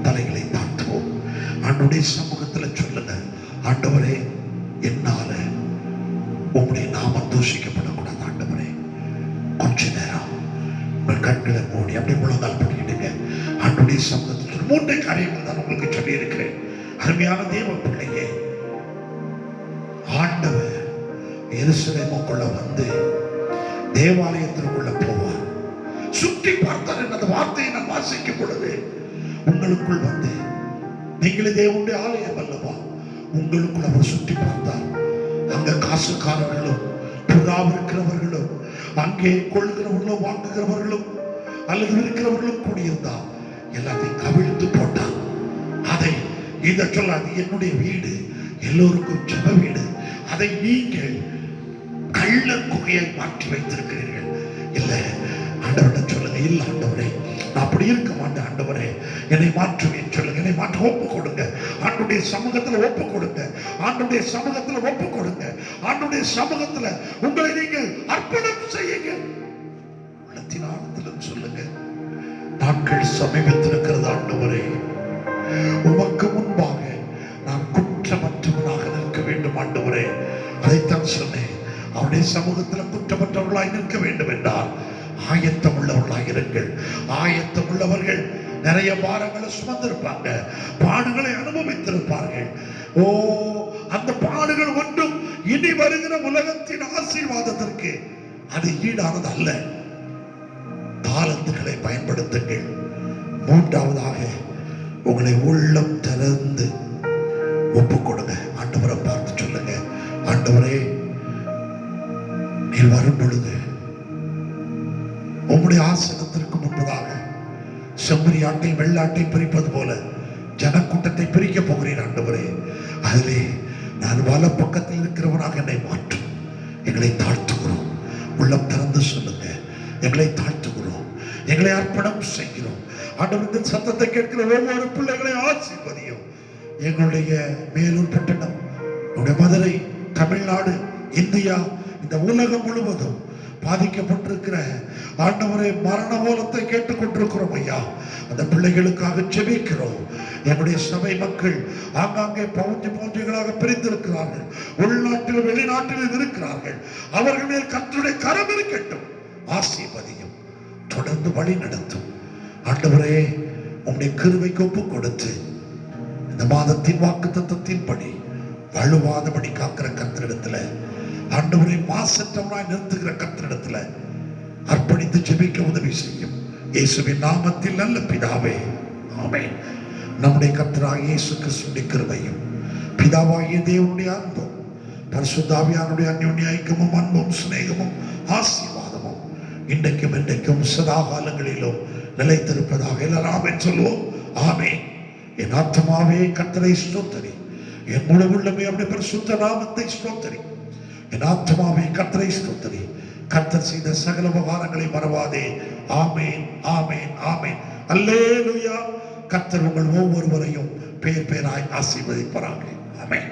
Speaker 3: தலைகளை தாழ்த்துவோம். ஆண்டவருடைய சமூகத்தில் சொல்லுங்க, ஆண்டவரே என்னால உங்களுடைய நாமம் தூஷிக்கப்படக்கூடாது. ஆண்டவரே கொஞ்ச நேரம் உங்கள் கண்களை மூடி அப்படியே முழங்கால் பண்ணிக்கிடுங்க. ஆண்டவருடைய சமூகத்தில் 3 காரியங்கள் தான் உங்களுக்கு சொல்லி இருக்கிறேன். அருமையான தேவ பிள்ளையே, ஆண்டவர் எருசலேமுக்குள்ள வந்து தேவாலயத்திற்குள்ள போவார். சுற்றி பார்த்தார் என்ற வார்த்தையை நான் வாசிக்கும் பொழுது உங்களுக்குள் வந்து, நீங்களே தேவனுடைய ஆலயம் அல்லவா, உங்களுக்குள் அவர் சுற்றி பார்த்தார். அங்க காசுக்காரர்களும் புறாவிருக்கிறவர்களும் அங்கே கொள்ளுகிறவர்களும் வாங்குகிறவர்களும் அல்லது இருக்கிறவர்களும் கூடியிருந்தார். எல்லாத்தையும் கவிழ்த்து போட்டார். அதை இதை சொல்லாது, என்னுடைய வீடு எல்லோருக்கும் ஜெப வீடு, அதை நீங்கள் கள்ள குகையை மாற்றி வைத்திருக்கிறீர்கள். இல்லை, ஆண்டவரை சொல்லுங்க, இல்லை ஆண்டவரே நான் அப்படி இருக்க மாட்டேன், ஆண்டவரே என்னை மாற்றுவேன் சொல்லுங்க. என்னை மாற்ற ஒப்பு கொடுங்க. ஆண்டுடைய சமூகத்துல ஒப்பு கொடுங்க. ஆண்டுடைய சமூகத்துல ஒப்பு கொடுங்க. ஆண்டுடைய சமூகத்துல உங்களை நீங்கள் அர்ப்பணம் செய்யுங்க. உள்ளத்தின் ஆழத்திலும் சொல்லுங்க, நாட்கள் சமீபத்திருக்கிறது ஆண்டவரே, உமக்கு முன்பாக நான் குற்றமற்றவனாக நிற்க வேண்டும் ஆண்டவரே. அதைத்தான் சொன்னேன். அவருடைய சமூகத்தில் குற்றமற்றவர்களாய் நிற்க வேண்டும் என்றால் ஆயத்தம் உள்ளவர்களாக இருங்கள். ஆயத்தம் உள்ளவர்கள் நிறைய பாரங்களை சுமந்திருப்பாங்க, பாடுகளை அனுபவித்திருப்பார்கள். ஓ, அந்த பாடுகள் ஒன்றும் இனி வருகிற உலகத்தின் ஆசீர்வாதத்திற்கு அது ஈடானது அல்ல. தாளந்துகளை பயன்படுத்துங்கள். மூன்றாவதாக உங்களை உள்ளம் திறந்து ஒப்பு கொடுங்க. ஆண்டவரை பார்த்து சொல்லுங்க, ஆண்டவரே நீர் வரும் பொழுது உம்முடைய ஆசனத்திற்கு முன்பதாக செம்மறியாட்டை வெள்ளாட்டை பிரிப்பது போல ஜனக்கூட்டத்தை பிரிக்க போகிறேன் ஆண்டவரே. அதிலே நான் வல பக்கத்தில் இருக்கிறவனாக என்னை மாற்றும். எங்களை தாழ்த்துகிறோம். உள்ளம் திறந்து சொல்லுங்க, எங்களை தாழ்த்துகிறோம், எங்களை அர்ப்பணம் செய்கிறோம். ஆண்டவரின் சத்தத்தை கேட்கிற ஒவ்வொரு பிள்ளைகளை ஆசீர்வதியும். எங்களுடைய மேலூர் பட்டணம், நம்முடைய மதுரை, தமிழ்நாடு, இந்தியா, இந்த உலகம் முழுவதும் பாதிக்கப்பட்டிருக்கிற ஆண்டவரே மரண ஓலத்தை கேட்டுக்கொண்டிருக்கிறோம் ஐயா. அந்த பிள்ளைகளுக்காக ஜெபிக்கிறோம். எங்களுடைய சபை மக்கள் ஆங்காங்கே பவுஞ்சுகளாக பிரிந்திருக்கிறார்கள். உள்நாட்டிலும் வெளிநாட்டிலும் இருக்கிறார்கள். அவர்கள் மேல் கர்த்தருடைய கரம் இருக்கட்டும். ஆசீர்வதியும், தொடர்ந்து வழி நடத்தும். ஆண்டவரே உம்முடைய கிருபைக்கு ஒப்பு கொடுத்து இந்த மாதத்தின் வாக்குத்தத்தத்தின்படி வலுவாதபடி காக்கிற கர்த்தரிடத்துல, ஆண்டவரை மாசற்றவனாய் நிறுத்துகிற கர்த்தரிடத்துல அர்ப்பணித்து ஜெபிக்க உதவி செய்யும். இயேசுவின் நாமத்தில் நல்ல பிதாவே, ஆமென். நம்முடைய கர்த்தராகிய இயேசு கிறிஸ்துவின் கிருபையும் பிதாவாகிய தேவனுடைய அன்பும் பரிசுத்த ஆவியானவருடைய அன்யோன்ய ஐக்கியமும் அன்பும் சிநேகமும் ஆசீர்வாதமும் இன்றைக்கும் என்றைக்கும் சதா காலங்களிலும் நிலைத்திருப்பதாக. எல்லாரும் ஆமென் சொல்லுவோம். ஆமென். என் ஆத்மாவே கர்த்தரை ஸ்தோத்திரி, என் முழு உள்ளமே அவருடைய பரிசுத்த நாமத்தை ஸ்தோத்திரி. என் ஆத்மாவே கர்த்தரை ஸ்தோத்திரி, கர்த்தர் செய்த சகல உபகாரங்களை மறவாதே. ஆமென், ஆமென், ஆமென். அல்லேலூயா. கர்த்தர் உங்கள் ஒவ்வொருவரையும் பேர் பேராய் ஆசீர்வதிப்பாராக. ஆமென்.